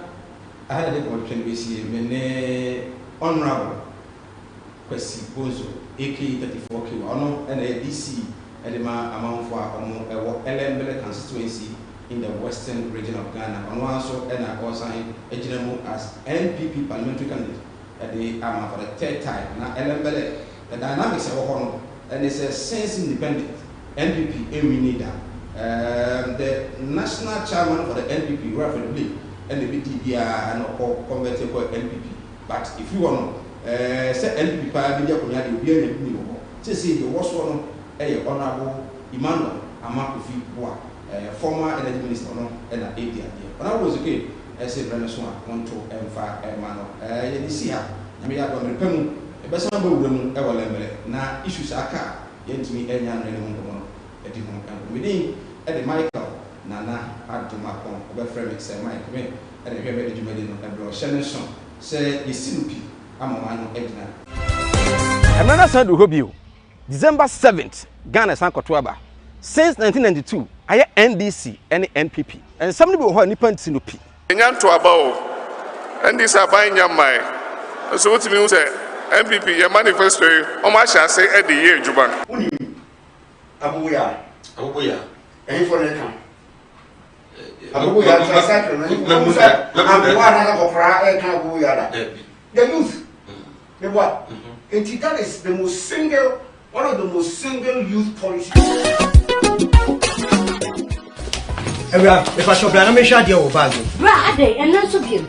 B: I had a conversation with the Honorable Kwesi Bozo, AK34K, and a DC, and the amount for LMBL constituency in the western region of Ghana. On one so, and I also a general as NPP parliamentary candidate at the for the 3rd time. Now, LMBL, the dynamics of Honor, and it's a sense independent NPP, we need that. The national chairman for the NPP, roughly, and the BTB and converted for NPP. But if you want to say NPP, will be a new to see the worst one, a Honorable Emmanuel Amakufi, former energy minister, and an AD. When I was okay, I said, Renaissance, 1, 2, M5, Emmanuel. You see her, I mean, I'm going to the best number of them ever lemon. Now, issues are car, yet to me, any other within at the Michael Nana had to my phone, over friend, say, Mike, me, and the very educated and bro, Shannon, say, you see, I'm a man of Edna.
E: I'm not saying to hope you. December 7th, Ghana San Kotuaba. Since 1992, I have NDC and NPP. And somebody will hold Nippon Sinupi.
D: Enyan to about NDC buying Yamai. So what you say, NPP, your manifesto, how much I say at the year, Juban.
I: Abuya. And for the camp. Abuya, the youth. The what? And that is the most single, one of the most single youth policies.
E: If I shall be an mission, dear value.
J: Bra, and not so good.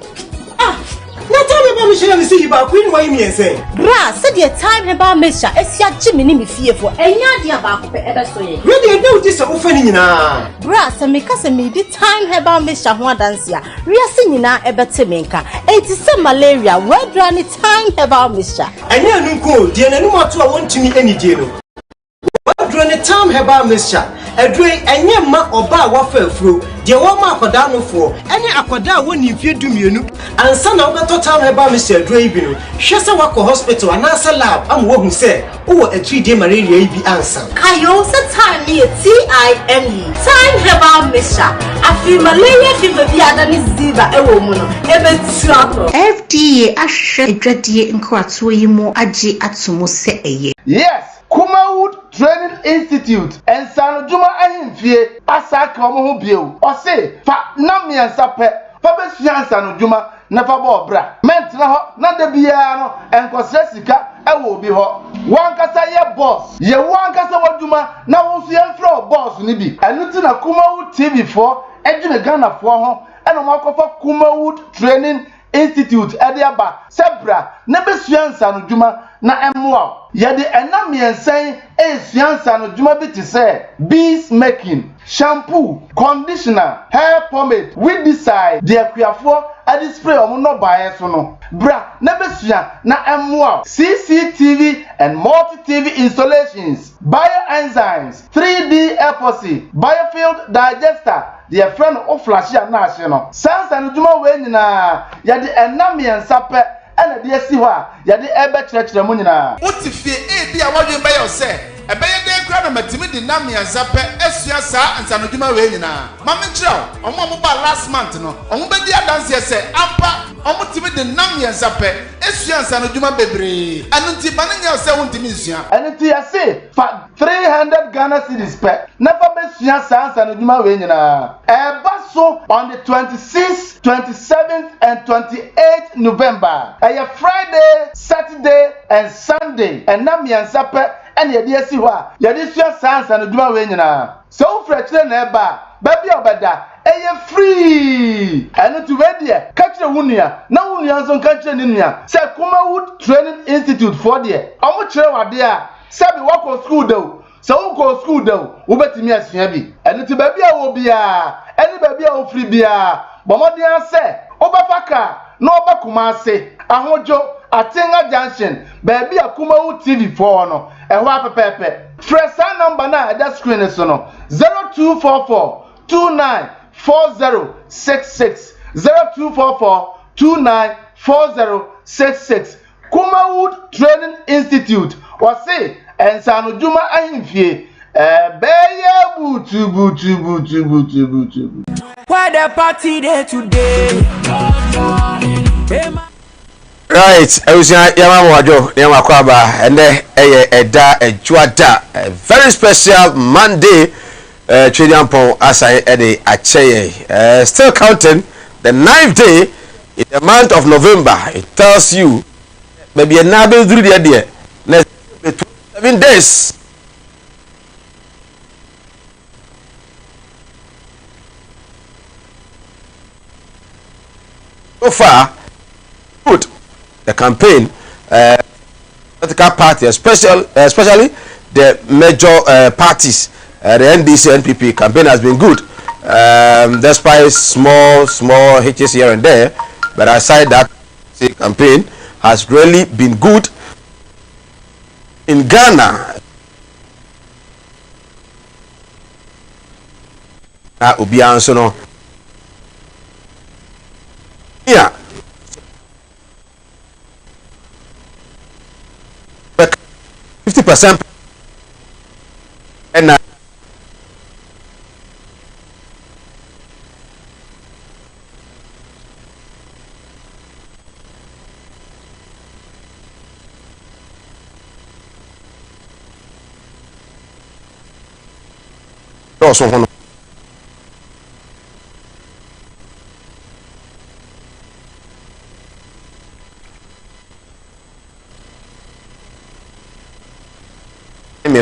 E: Now tell me about Michelle and see about Queen Wayne and say,
J: Bra, said your time about Misha, as your Jimmy fearful, and Yadia about ever so.
E: Really, no, this is offending now.
J: Bra, and make us a midi time about Misha one dance ya. We are singing now about Timinka. It is some malaria, where granny time about Misha.
E: And you go, dear, no more to want to meet any deal. What granny time about Misha? A drink and your ma or bar waffle through. Dear one mark or down for any aquada when you fear do me, and son of the total about Mr. Draven. She's a walk hospital and answer lab. I'm what who said, oh, a 3-day malaria be answer.
J: I also time near TIME. Time about Misha. I feel malaria fever the other is Ziva, a woman, ever trouble. FDA, I should dread the inquire more aji at Sumose a year.
K: Yes. Kumawood Training Institute and San Juma Ahimfie Asaka Omohubio or say fa Nami and Sape Pabes San Juma never bra meant na de biano and Cosresica I will be hot. One kasa ye boss ye one kasa wajuma na wonsu ye flow boss ni bi enu na Kumawood TV for edwene Ghana for ho and omakofa Kumawood Training Institute Ediaba Sebra Nebesuansa no Juma na emwa yede enam yensen esuansa no Juma bi te say bees making shampoo conditioner hair pomade with decide the akuafo adi spray omo no bae so no bra nebesua na emwa CCTV and multi TV installations bioenzymes 3D epoxy biofield digester the friend of flash ya na ahye no sansa no Juma we nyina yede enam yensa pe ɛna de asi hɔ a yɛde ɛbɛkyerɛkyerɛ mu nyinaa.
I: Wote fie ebi a wadwen bɛyɛ ɔsɛ ɛbɛyɛ dɛn kura na matimi de nam mmiɛnsa pɛ asua saa nsanodwuma wei nyinaa. Mame kyerɛw ɔmo a moba last month no ɔmo bɛdi adanseɛ sɛ ampa ɔmo timi de nam mmiɛnsa pɛ asua nsanodwuma bebree. Ɛno nti ma ne nyɛ sɛ wontimi nsua.
K: Ɛno nti yɛse fa 300 Ghana cedis pɛ na fa bɛsua saa nsanodwuma wei nyinaa. Ɛba so on the 26th, 27th and 28th November. Ɛyɛ Friday, Saturday and Sunday. Ɛnam mmiɛnsa pɛ ɛna yɛde asi hɔ a yɛde sua saa nsanodwuma wei nyinaa. Sɛ wofrɛ kyerɛ na ɛba baabi a ɔbɛda ɛyɛ free. Ɛno nti wei deɛ ka kyerɛ wo nua na wo nua nso nka kyerɛ ne nua sɛ Kumawood Training Institute foɔ deɛ ɔmo kyerɛ wade a sɛbi wakɔ school da o. Sɛ wokɔ school da o wobɛtumi asua bi. Ɛno nti baabi a wɔ biara ɛne baabi a wofiri biara bɔ mmɔden sɛ wobɛfa kaa na ɔbɛ Kumase Ahodwo Atenga Junction baabi a Kumawood TV foɔ no ɛhɔ apɛpɛɛpɛ. Frɛ saa number na ɛda screen so no 0244 294066 0244 294066 Kumawood Training Institute wɔse ensanodwuma ahemfie bɛyɛ butu.
A: Why the party there today?
L: Right, Eusia Yamawajo, Yamakwaba, and Eda Ejuada, a very special Monday, Trading Pong Asai Ede Acheye. Still counting the 9th day in the month of November. It tells you, maybe a nabe through the idea, 7 days. So far, good. The campaign, political party, especially the major parties, the NDC, NPP campaign has been good. Despite small hitches here and there, but aside that, the campaign has really been good in Ghana. Obianso yeah. 50% and also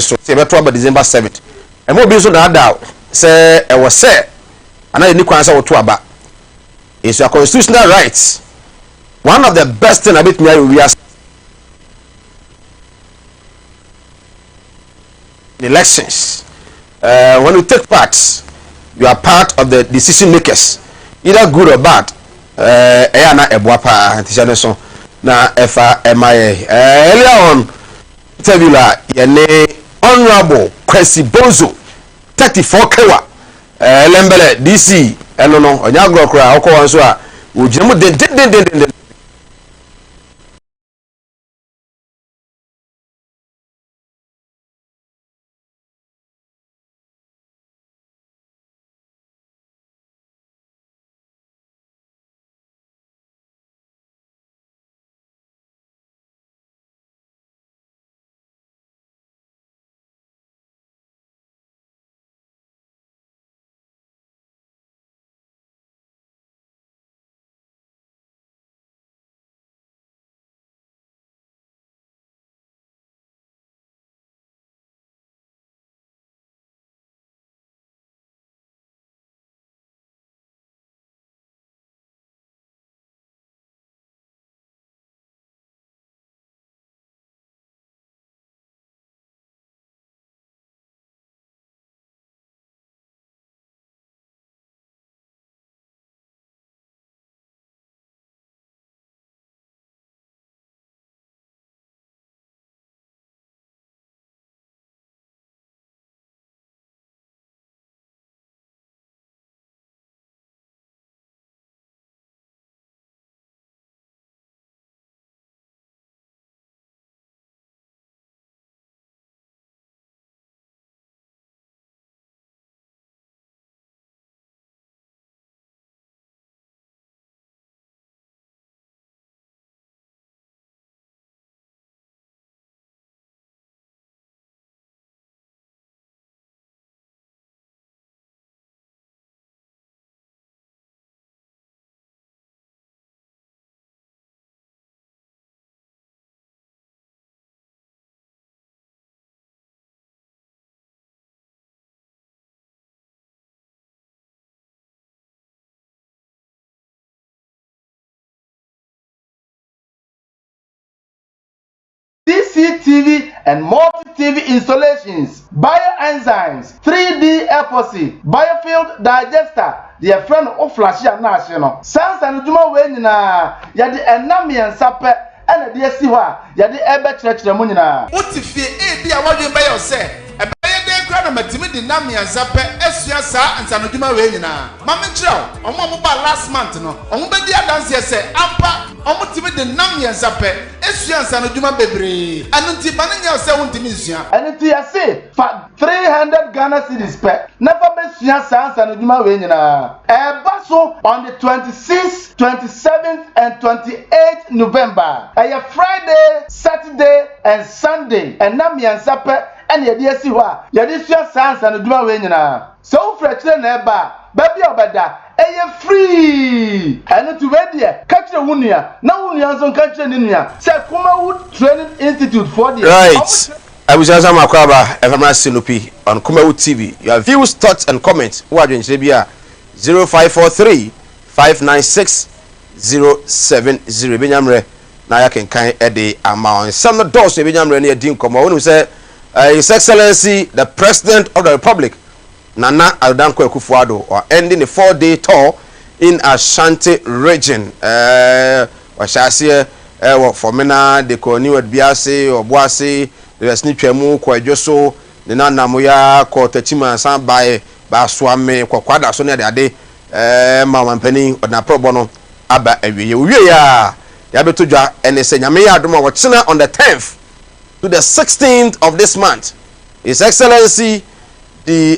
L: so say beto about December 7th and mo be so na da say e was say ana ni kwan say woto aba is your constitutional rights. One of the best thing about me we are in elections, when you take part you are part of the decision makers, either good or bad. Na eboa pa antisane so na efa MIA earlier on interview la yene Honorable Kwesi Bonzo 34 kewa Lembele DC eno no onya grokra okọ wan so a ogyina mu den
K: CCTV and multi-TV installations, bioenzymes, 3D epoxy, biofield digester, the friend of Flash and National. Sans and Juma Wenina, Yadi and Namian Sapper, and the Siwa, Yadi Ebe Church the Munina.
I: What if you be a word by yourself? A baby crown of Timothy Namian Sapper, Esuasa and San Juma Wenina. Mamma Joe, on Mobile last month, no, on Bedia dance, yes, Ampa. Omo tibi de nam yensa pe esuansa no dwuma bebre anunti banen ya se wontimi nsua
K: anunti ya se fa 300 Ghana cedis pe never be suansa ansa no dwuma we nyina baso on the 26th 27th and 28th November Friday, Saturday and Sunday and nam yensa pe ene ye de asi ho a ye de suansa ansa no dwuma we nyina so frechre na eba baby obada free and to ready catch the wunia now wunia so catch the ninia say Kumawood Training Institute for the
L: right. I was just Makwaba FMS Sinupi on Kumawood TV. Your views, thoughts and comments who are doing 0543 596 070 Benyamre na ya can ede amount some doors Benyamre near Dean Komo who say His Excellency the President of the Republic Nana Aldanko Kufuado or ending a 4-day tour in Ashanti region. Washasi for Mena de Koni at Biase or Boise, the Snipemu, Kwajoso, the Nana Moya, Kortachima, San by Baswame, Kwakwada, Sonia de Ade, Mamma Penny, or Napro Bono, Abba, Yabetuja, and the Senyamea Duma Wachina on the 10th to the 16th of this month. His Excellency the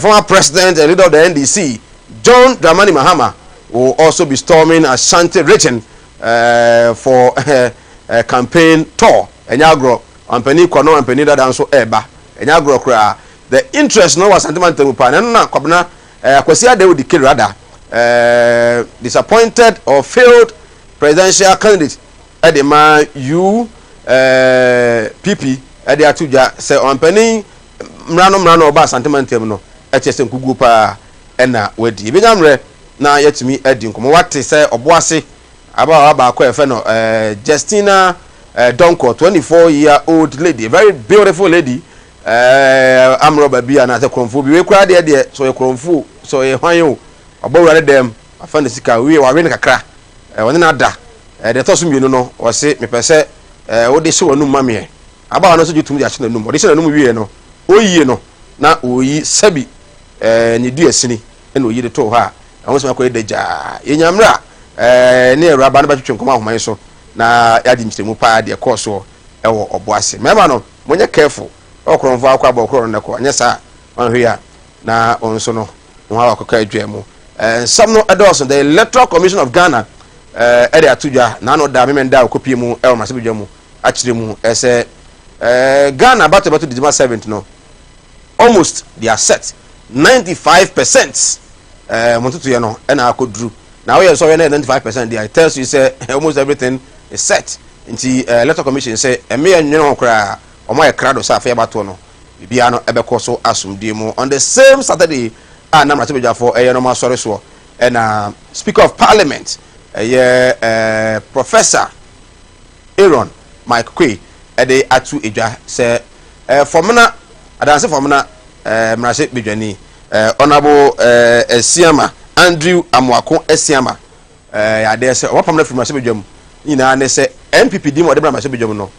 L: former president and leader of the NDC, John Dramani Mahama, will also be storming Ashanti region for a campaign tour. Enyagro, Ampeni Kono, Ampeni Danso Eba, Enyagro Kra. The interest no was Santiman Temupan, and na Kobna, Kwasia de Udiki rather, disappointed or failed presidential candidate at the man PP at the Atuja, say Ampeni. Mrano ba sentimental no etese nkugu pa ena wedi benyamre na yetimi edi nkomo wate se oboase aba ko efe no Justina Donko 24-year-old lady, very beautiful lady, amro babia na se kromfu bi we kura de so ye kromfu so ye hwan yo obowure dem afa ne sika we wa we ne kakra woni na da de toso mienu no wo se mepese wo de se wonu mamie aba no so jutum di a chena num wo de se num wie no oyi no na oyi sabi ni du asini na oyi de to ha awon se makoy de ja yenyamra ne ewraba na ba twetwe nkoma ahoman so na yadi nchitemu pa de course wo ewo oboase mema no monye careful okronfo akwa ba okron ne ko anya sa onhwe ya na onso no ho ha akoka adwemu some no adults the Electoral Commission of Ghana ere atudwa na no da memenda okopie mu ewo masebedwamu akire mu ese Ghana about December 7th no almost they are set 95% montutu ye no na akodru now we so 95% there tells you say almost everything is set nti Electoral Commission say eme anwene ho kra omo ye krado sa fa bato no bibia no ebekọ so asumdie mu on the same Saturday na mratebja for no ma sori so na Speaker of Parliament Professor Aaron Mike Kwe ede atu edwa say formana adanse formana mrase bedwani honorable Esiama Andrew Amwako Esiama ya de say wapam na mrase bedwam nyina ne say NPP dim ode mrase bedwam no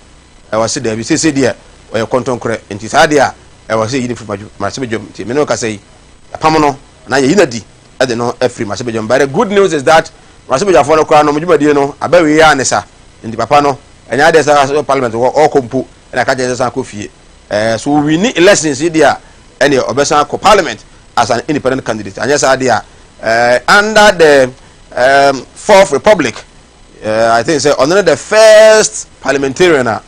L: wase da bi say dia oye kontonkore enti sade a wase yini mrase bedwam ti me no ka say apam no na ye yina di ade no afri mrase bedwam. But the good news is that mrase bedwam for no kra no mujumadi no abawe ya ne sa enti papa no enya de sa parliament o kompu na ka je sa ko fie so we need elections here any obesan ko parliament as an independent candidate and yes idea under the Fourth Republic I think say on the first parliamentarian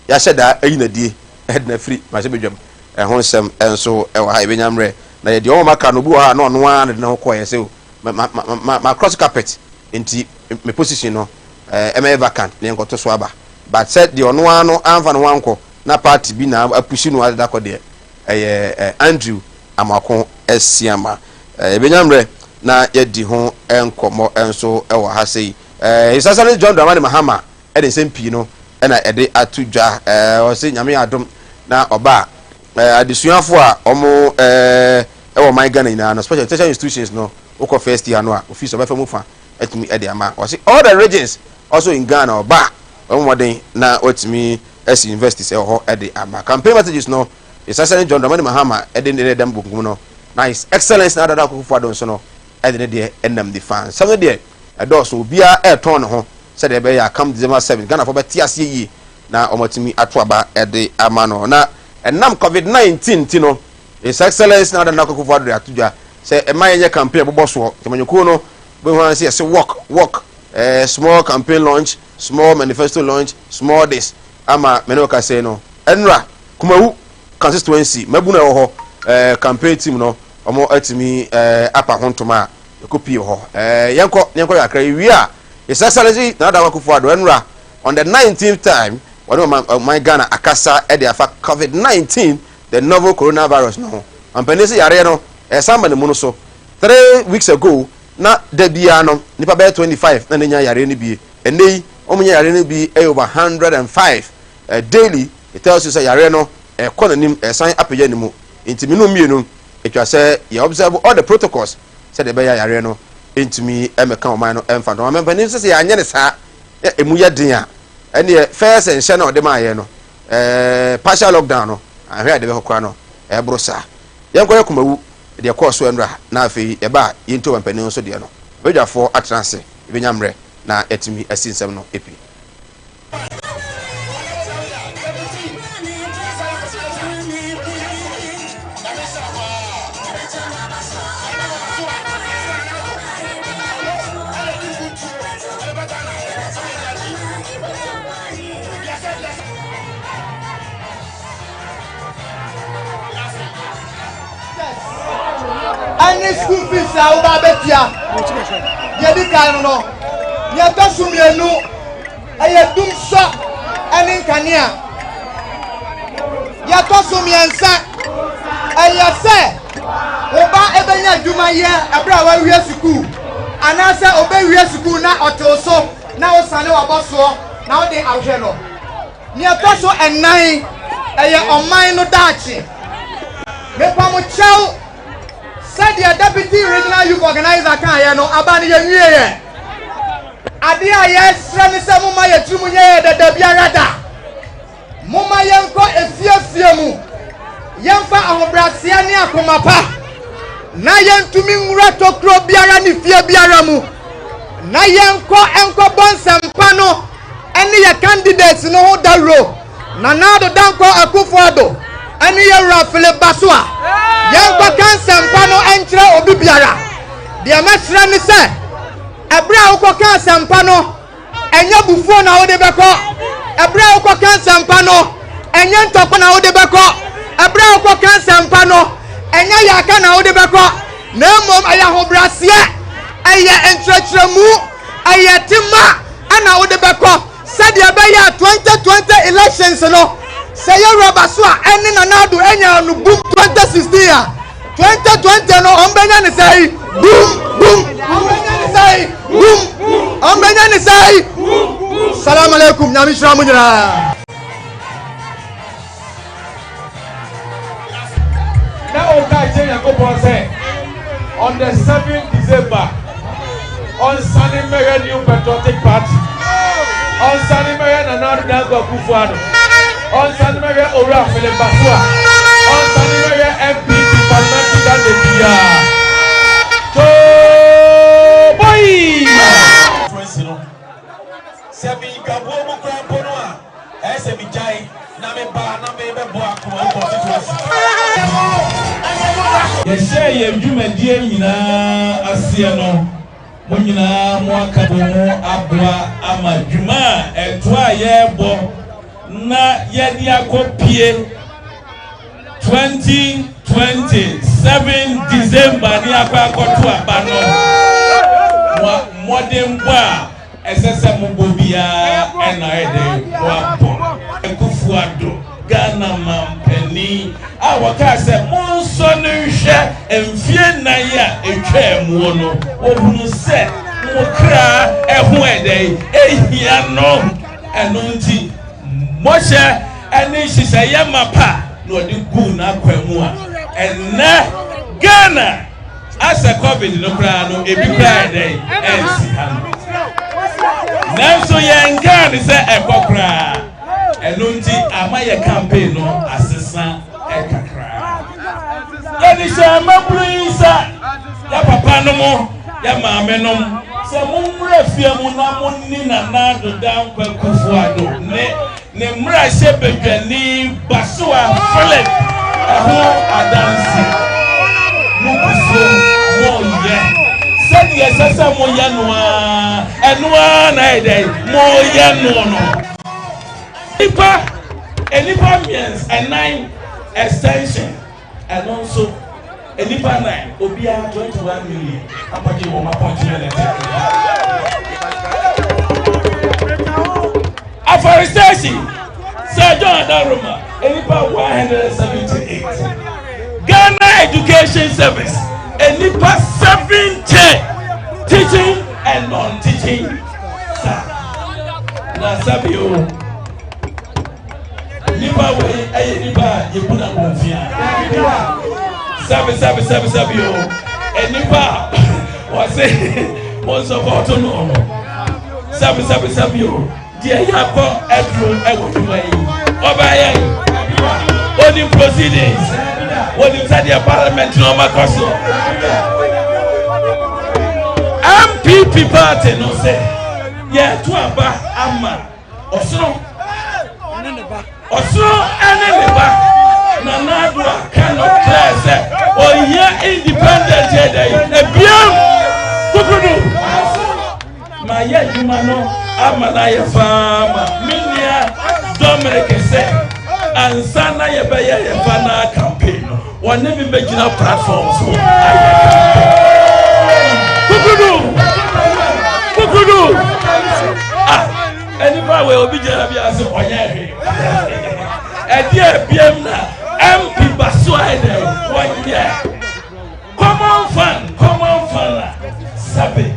L: ya sheda ayinadie head na free ma se bedwam honsem enso e wa ha benyamre na ye de o maka no bu ha no no an de na ko ye se ma cross carpet enti me position no eme vacant ne nkoto so aba but said the ono ano anfa no wanko na party bi na apushi no ada ko de Andrew Amako Esiama benyamre na yedi ho enkomo enso e wa ha sei His Excellency John Dramani Mahama e de sempi no ɛna ɛde ato dwa ɔsɛ nyame adom na ɔba adesuafo a ɔmo ɛwɔ man Ghana nyinaa no special education institutions no wokɔ first year no a office ɔbɛfa mu fa atumi ɛde ama ɔsɛ all the regions also in Ghana ɔba ɔmo mɔden na ɔtumi ɛsi universities ɛwɔ hɔ ɛde ama campaign messages no Essentially John Dramani Mahama ɛde ne dem bukum no na his excellence na Dada Akufo Addo nso no ɛde ne de enam the fans some de ɛdɔso obia ɛtɔn ne ho sɛ de ɛbɛyɛ come December 7 Ghana for bɛte ase yi na ɔmotimi ato aba ɛde ama no na ɛnam COVID-19 ti no his excellence na Dada Akufo Addo atudwa sɛ ɛma yɛ campaign bɔbɔ so temanyoko no be ho say say walk small campaign launch small manifesto launch small this ama menoka say no enra Kumawood constituency mabu na ho campaign team no omo atimi apa hontoma ekopi ho yenko yakra wi a essentially na Dada Akufo Addo enra on the 19th time when my Ghana akasa e dey affect COVID-19 the novel coronavirus no ampanese yare no samba ne mu no so 3 weeks ago na debia no nipa be 25 na nya yare ne bi enei omunya yare ne bi over 105 daily. It tells you say yare no ekononim sign apaya ni mu intimi no mienu etwa say you observe all the protocols say the be yare no intimi emeka oman no emfa no amempa ni say anya ne sa emu ye den a ene first enhye na ode ma ye no partial lockdown no ahwe ade be kokra no ebrosa yenkoye Kumawood de course enra na afi e ba yento wampani nso de no bedwafo atranse ebenyamre na etimi asinsem no epi
M: any school fees over betia yedi kan no ye to sumienu aye dum so any kania ye to sumiensa aye se oba ebenya adwuma ye abra wa wie school anase oba wie school na otoso na osane waboso na ode ahwe no ye to so enan aye oman no daachi me pamu chau said the deputy regional youth organizer kan ye no aba ne ye nwie ye ade a ye sra ni se muma ye tumu ye de biara da muma ye nko efiefie mu ye mfa ahobrase ne akoma pa na ye ntumi nwura tokro biara ni fie biara mu na ye enko bonsempa no ene ye candidates no ho daro na do danko Akufo Addo ene ye rafele basoa yenko kansempa no enkyere obi biara de amesra ni se ebra uko kansempa no enya bufuo na wode beko ebra uko kansempa no enya ntoko na wode beko ebra uko kansempa no enya yaka na wode beko na mom aya hobrase aya enkyeremu aya tima ana wode beko said ya be ya 2020 elections no say you robaso a eni na nado enya no boom 2016 a 2020 no ombenya ni say boom ombenya ni say boom ombenya ni say salam alaikum nyami shiramu nyira
N: na o ka je yakobon say on the 7th December on Sunday Mayor New Patriotic Party on Sunday Mayor Nana Akufo Addo on Sunday Mayor Ora Philip Basua on Sunday Mayor NPP parliamentary candidate to boy sebi gabo mo kra pono a sebi jai na me ba na me be bo akoma constituency ye ye dwumadie nyina asie no mo nyina mo akabo mo aboa ama dwuma eto ye bo na ye di akopie 2020 7 December ni akwakoto abano modern boa esese mo bobia ena ede boa Akufo Addo Ghana mampani awaka se monso no hwe emfie na ya etwa mu no ohunu se mo kra eho ede ehia no eno nti Moshe and she say Yamapa no the good na kwamua and na Ghana as a COVID no crano e bi cry day and see now so young Ghana say e kokra and nunti amaya campaign no assistant e kakra and she amabruisa ya papa no mo ya maame no se mumra fie mu na munni na na do dan kwakufu ado ne mra she bedwani basoa fele eho adansi mubuso mo ye said yes sasa mo ye no enoa na ede mo ye no Enipa means a 9 extension and also Enipa 9 obia 21 million apagi wo ma continue Afforestation Sir John Daruma Enipa 178 Ghana Education Service Enipa 70 teaching and non-teaching staff na sabio nipa we aye nipa yebuna konfia sabe yo enipa wase mo support no sabe yo dia yakọ edru eguduma yi oba yan oni proceedings oni sadia parliament no makoso MPP party no say yeah to aba ama osoro eneba na nadwa cannot class or here independent day ebiam kukudu ma ye jumano amana ye fama minia Dominic say ansana ye be ye fana campaign one be begina platforms kukudu anybody will be just as onya Edia Biemna, MP Basuaide, 1 year. Common fun, Sabe.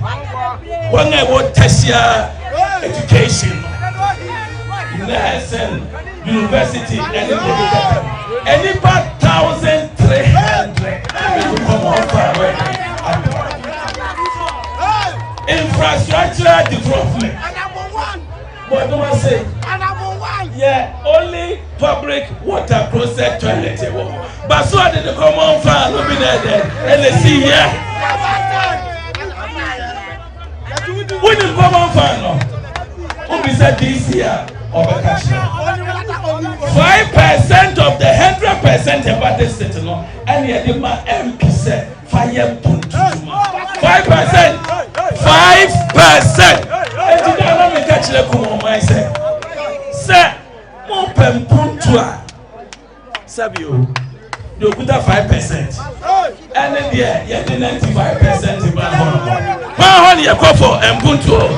N: When I want tertiary education, nursing, university, any part 1,300 common fun. Infrastructure development. What do I say? Yeah, only public water process toilet. But so did the common fan will be there and they see here. When the common fan who be said this year of a cash 5% of the 100% about this city and yet the MP said 5%. 5%. And you don't make catch the common myself. Sir, mon pempuntua Sabio, you put 5%. And then yeah, you 95% in my home. How you go for Mpuntuo?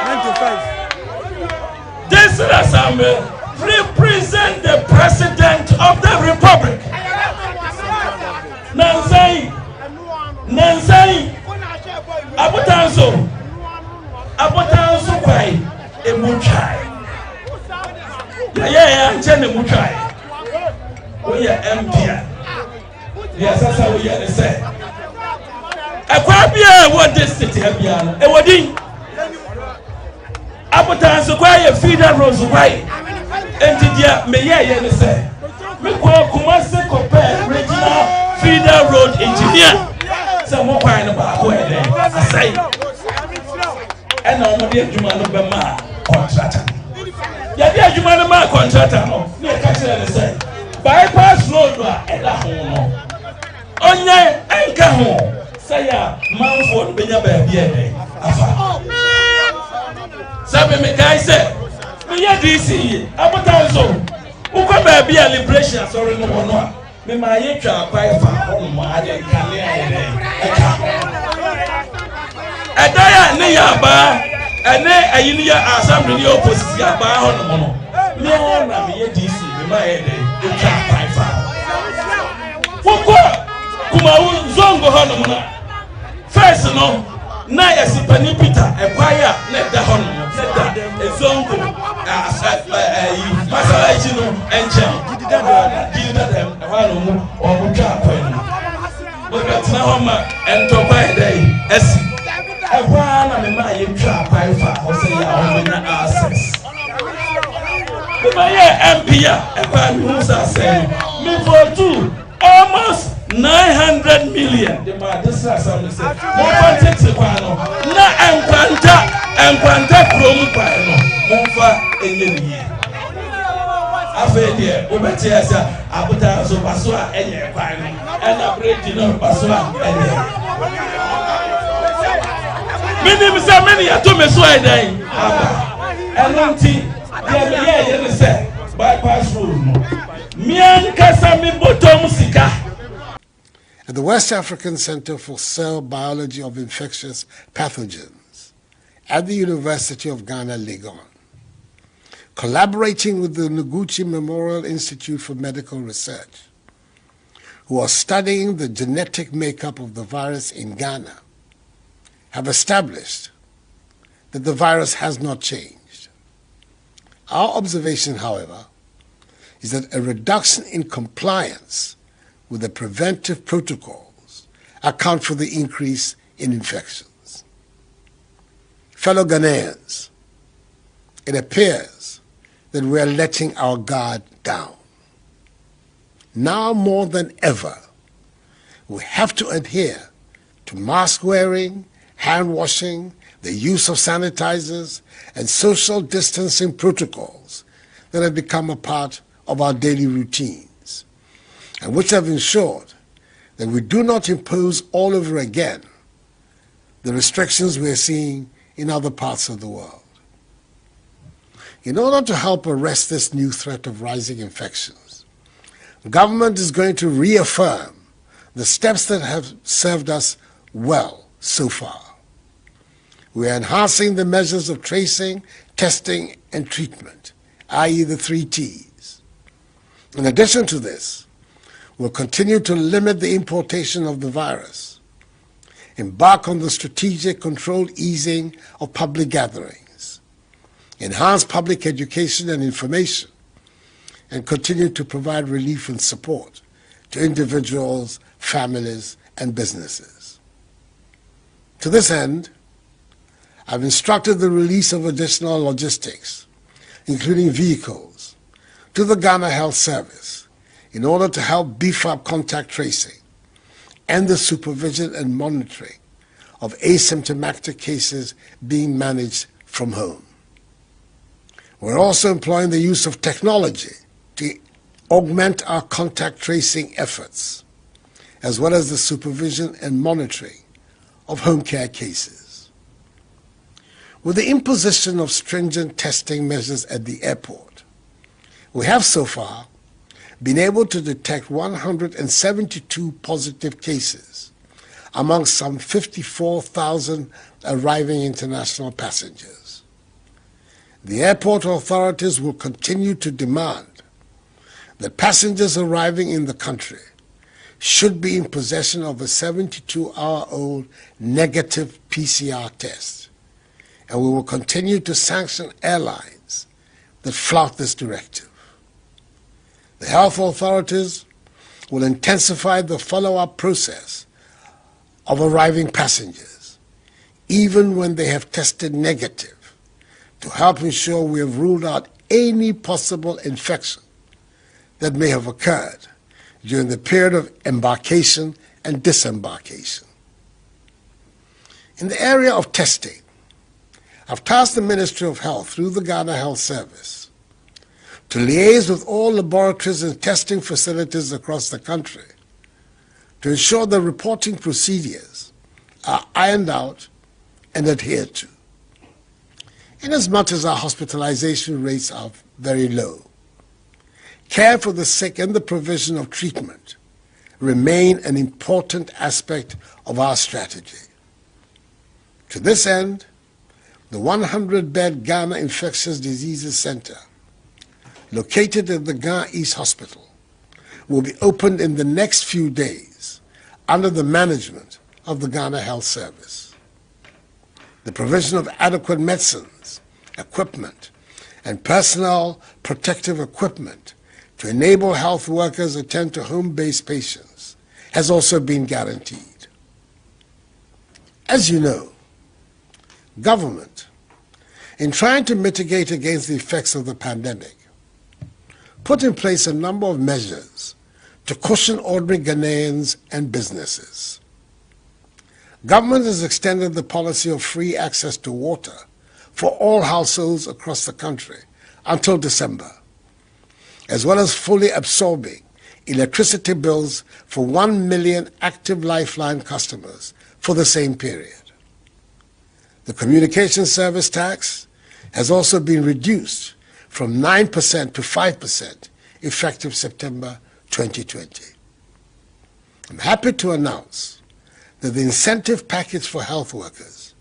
N: 95. This assembly represent the president of the republic. Nansai, Abotanso kwai emuchai. Yeah, I'm telling you, try. We are empty. Yes, that's how we are the same. A quabia, what this city have been a wedding. Appetite acquire feeder roads away. And did may I say? We call Kumasi compare regional feeder road engineer. Some more kind about where they say. And no more dear Jumano Bema contractor. Yadia Jumanama contractor no near Castle say bypass road at the home. Onye anka ho say ya Manford Benya baby afa. Sabe me guy say me ya DC abotanzo ukwa baby a liberation sorry no no me ma ye twa kwai fa ho mo ade kale ayere edaya ne ya ba ene ayini ya assembly opposite ya ba ho no no me na me ye DC me ma ye de twa kwai fa foko Kumawood zongo ho no na first no na yasipani Peter ekwaya na da ho no da ezongo masalaji no enche gidida dem ha no mu o twa apan o betna ho ma entopa dai esi ehwa na me ma ye twa apan fa o se ya o na access my MP me for two almost 900 million. The man this is something say. Mo fa tete kwa no na enkwanta promo kwa no. Mo fa enye ni. Afa de obeti asa abuta so paso a enye kwa no. Ena bridge no paso a enye. Minim say many atome so ai dan. Enonti
F: At the West African Center for Cell Biology of Infectious Pathogens at the University of Ghana, Legon, collaborating with the Noguchi Memorial Institute for Medical Research, who are studying the genetic makeup of the virus in Ghana, have established that the virus has not changed. Our observation, however, is that a reduction in compliance with the preventive protocols account for the increase in infections. Fellow Ghanaians, it appears that we are letting our guard down. Now more than ever, we have to adhere to mask wearing, hand washing, the use of sanitizers, and social distancing protocols that have become a part of our daily routines, and which have ensured that we do not impose all over again the restrictions we are seeing in other parts of the world. In order to help arrest this new threat of rising infections, the government is going to reaffirm the steps that have served us well so far. We are enhancing the measures of tracing, testing, and treatment, i.e. the 3 T's. In addition to this, we'll continue to limit the importation of the virus, embark on the strategic controlled easing of public gatherings, enhance public education and information, and continue to provide relief and support to individuals, families, and businesses. To this end, I've instructed the release of additional logistics, including vehicles, to the Ghana Health Service in order to help beef up contact tracing and the supervision and monitoring of asymptomatic cases being managed from home. We're also employing the use of technology to augment our contact tracing efforts, as well as the supervision and monitoring of home care cases. With the imposition of stringent testing measures at the airport, we have so far been able to detect 172 positive cases among some 54,000 arriving international passengers. The airport authorities will continue to demand that passengers arriving in the country should be in possession of a 72-hour-old negative PCR test. And we will continue to sanction airlines that flout this directive. The health authorities will intensify the follow-up process of arriving passengers, even when they have tested negative, to help ensure we have ruled out any possible infection that may have occurred during the period of embarkation and disembarkation. In the area of testing, I've tasked the Ministry of Health through the Ghana Health Service to liaise with all laboratories and testing facilities across the country to ensure the reporting procedures are ironed out and adhered to. Inasmuch as our hospitalization rates are very low, care for the sick and the provision of treatment remain an important aspect of our strategy. To this end, the 100-bed Ghana Infectious Diseases Center, located at the Ghana East Hospital, will be opened in the next few days under the management of the Ghana Health Service. The provision of adequate medicines, equipment, and personal protective equipment to enable health workers to attend to home-based patients has also been guaranteed. As you know, government, in trying to mitigate against the effects of the pandemic, put in place a number of measures to cushion ordinary Ghanaians and businesses. Government has extended the policy of free access to water for all households across the country until December, as well as fully absorbing electricity bills for 1 million active Lifeline customers for the same period. The communication service tax has also been reduced from 9% to 5% effective September 2020. I'm happy to announce that the incentive package for health workers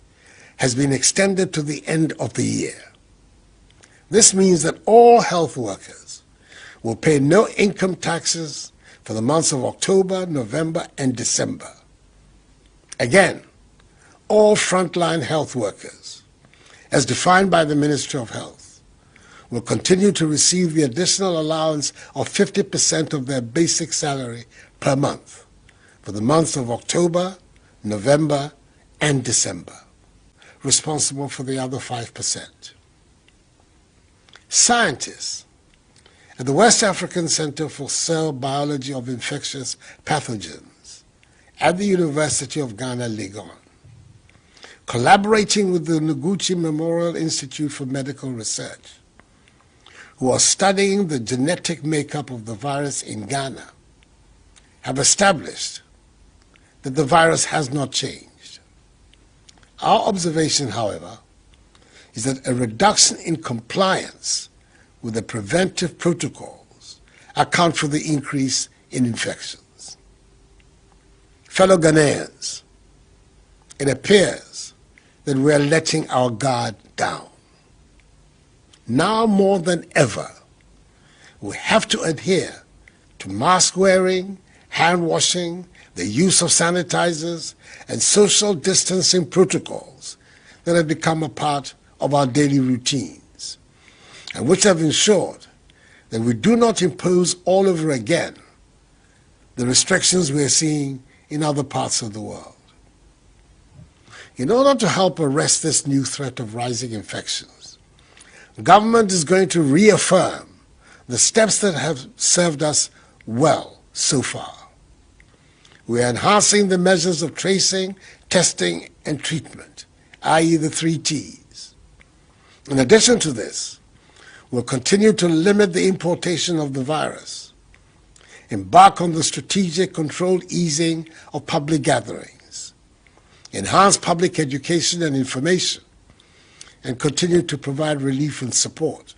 F: has been extended to the end of the year. This means that all health workers will pay no income taxes for the months of October, November, and December. Again, all frontline health workers, as defined by the Ministry of Health, will continue to receive the additional allowance of 50% of their basic salary per month for the months of October, November, and December, responsible for the other 5%. Scientists at the West African Center for Cell Biology of Infectious Pathogens at the University of Ghana, Legon, collaborating with the Noguchi Memorial Institute for Medical Research, who are studying the genetic makeup of the virus in Ghana, have established that the virus has not changed. Our observation, however, is that a reduction in compliance with the preventive protocols account for the increase in infections. Fellow Ghanaians, it appears that we are letting our guard down. Now more than ever, we have to adhere to mask wearing, hand washing, the use of sanitizers, and social distancing protocols that have become a part of our daily routines, and which have ensured that we do not impose all over again the restrictions we are seeing in other parts of the world. In order to help arrest this new threat of rising infections, government is going to reaffirm the steps that have served us well so far. We are enhancing the measures of tracing, testing, and treatment, i.e. the 3 T's. In addition to this, we'll continue to limit the importation of the virus, embark on the strategic controlled easing of public gatherings, enhance public education and information, and continue to provide relief and support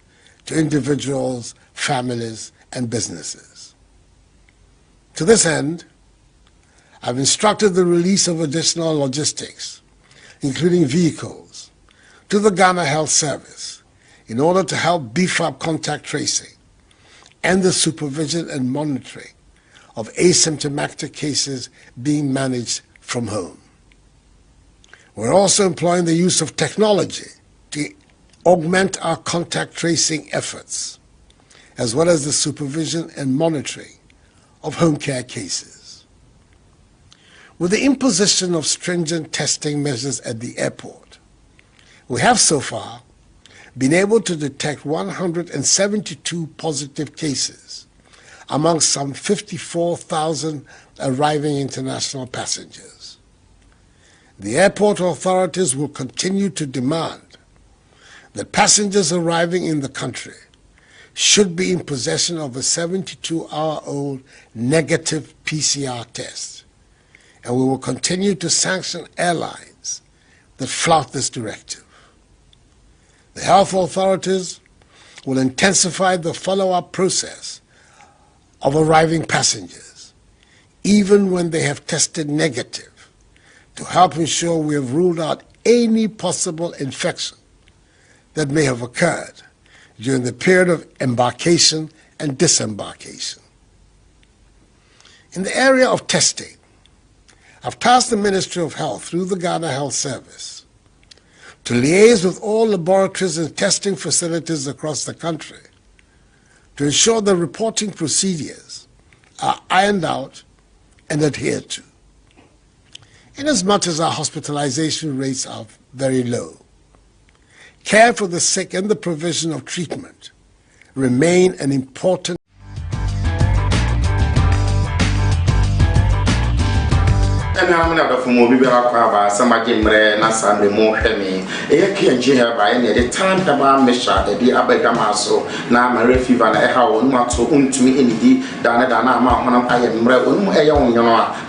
F: to individuals, families, and businesses. To this end, I've instructed the release of additional logistics, including vehicles, to the Ghana Health Service in order to help beef up contact tracing and the supervision and monitoring of asymptomatic cases being managed from home. We're also employing the use of technology to augment our contact tracing efforts, as well as the supervision and monitoring of home care cases. With the imposition of stringent testing measures at the airport, we have so far been able to detect 172 positive cases among some 54,000 arriving international passengers. The airport authorities will continue to demand that passengers arriving in the country should be in possession of a 72-hour-old negative PCR test, and we will continue to sanction airlines that flout this directive. The health authorities will intensify the follow-up process of arriving passengers, even when they have tested negative, to help ensure we have ruled out any possible infection that may have occurred during the period of embarkation and disembarkation. In the area of testing, I've tasked the Ministry of Health through the Ghana Health Service to liaise with all laboratories and testing facilities across the country to ensure the reporting procedures are ironed out and adhered to. Inasmuch as our hospitalization rates are very low, care for the sick and the provision of treatment remain an important
I: I'm not a form of Biba, somebody na Sunday more hemi. A KNG have I any the time about Misha, the Abegamaso, now my refuge and a how one to me in the Dana Dana, I am Ray,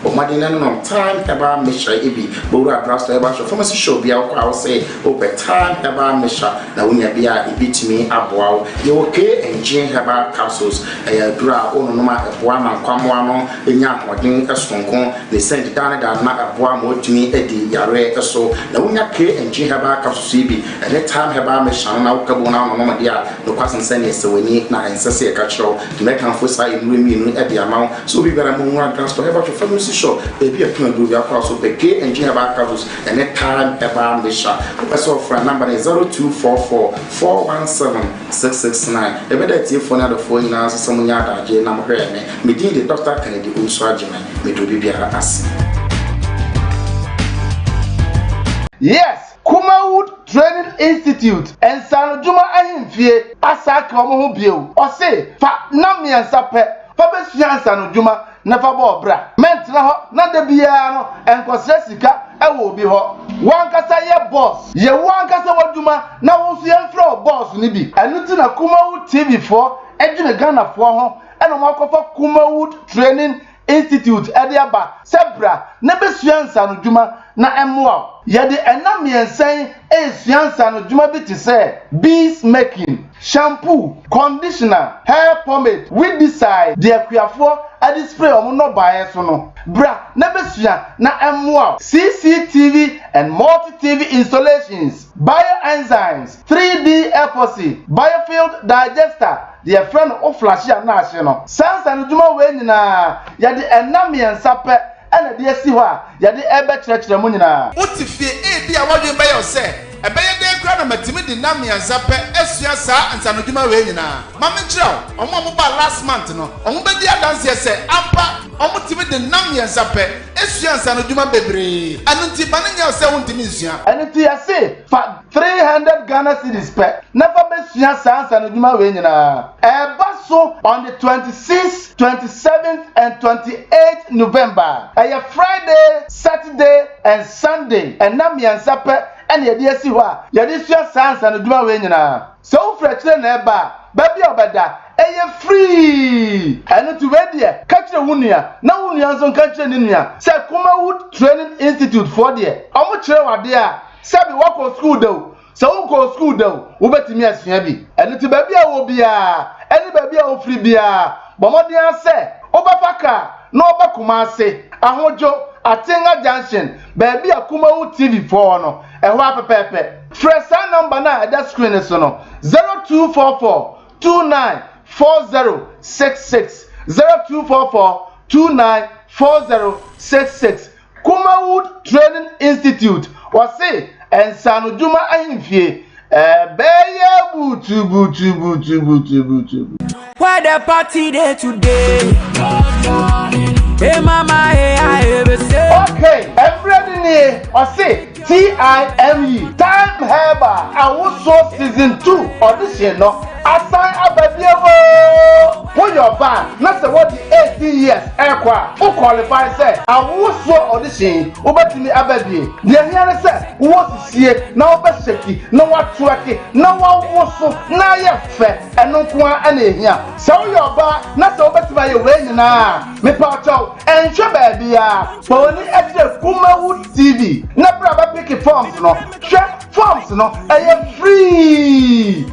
I: but my dinner time about Misha, Ibi, Bora Brasta, about your pharmacy show be out, I'll say, over time about Misha, now when you be a bit me up wow, you okay and Jane about capsules, a bra, oh no matter one and Quamuano, the young working a strong con, they sent down. Na aboa mo tumi edi yare eso na wonya ke enji haba kapso bi and time haba me shan na ukabo na no mo dia no kwasen sene esewani na ensese e ka chiro to make am for sai nru mi nu e dia ma so bi bera mo nwa transfer haba to family show e bi e tun do ya kwa so pe ke enji haba kapso and time haba me shan so for number 0244 417 669 e be that tie phone na the phone na so mo nya da je na mo hwe me din the Dr. Kennedy Unso Agyeman me do bi bia as.
K: Yes, Kumawood Training Institute and San Juma Ahimfie asaka omo ho bio. O se fa na miensa pe fa be suan San Juma na fa bo bra. Ment na ho na da bia no enkosre sika e wo bi ho. Wan kasa ye boss. Ye wan kasa waduma na wo su ye fro boss ni bi. Anu ti na Kumawood TV 4 edwene Ghana fo ho e no makofa Kumawood Training Institute Ediaba Sebra Nebesuan San Juma na emwa yede enam yensen esuan San Juma bi ti say bees making shampoo conditioner hair pomade weedicide de akuafo adi spray omo no bae so no bra nebesuan na emwa CCTV and multi-TV installations bioenzymes 3D epoxy biofield digester the friend of flash na ahye no San Juma we nyina yede enam yensa pe ana de asi ho a yade ebe kyerɛkyerɛ mu nyina
I: utifie e bia wadwen bɛ yɛ sɛ ɛbɛyɛ den kra na matimi de nam yansa pɛ asua saa nsanodwuma we nyina ma me kyerɛw ɔmo ba last month no ɔmo bɛdi adanse sɛ ampa ɔmo timi de nam yansa pɛ asua nsanodwuma bebree anunti ba ne nya sɛ wontimi nsua
K: anunti ase fa 300 Ghana cedis pɛ never besua saa nsanodwuma we nyina ɛba so on the 26th 27th and 28th November Friday, Saturday, and Sunday, and nam yansa pe and yedi asi ho a yedi sua sans and duma we nyina so frɛkyerɛ na eba baby obeda eye free and to we there kachire wunua na wunua nso kachire ni nua sɛ Kumawood Training Institute for there ɔmo kyerɛ wade a sɛ bi wako school do so wako school do wo betimi asua bi and to baby a wo bia any baby a wo free bia bomodin sɛ obafa ka no oba Kumase ahojo Atenga Junction baby a Kumawood TV 4 no ehwa pepepe fresh number na that screen so no 0244 294066 0244 294066 Kumawood Training Institute wase ensano juma ahimfie beye butu
A: where the party day today. Hey mama, hey I ever say.
K: Okay, everybody or say TIME Time Heba Awuso Season 2 audition no assign abadiabo. Put your band, not say what the 18 years ekwa who qualify say Awuso audition ubetimi abadie. The here say what see na obeseki na watwaki na wawuso na yefe eno kwa ana ehia. So your band na say obetimi ye we nyina me pa chow enhwe baby a poni ede Kumawood TV na bra ba pick forms no share forms no free.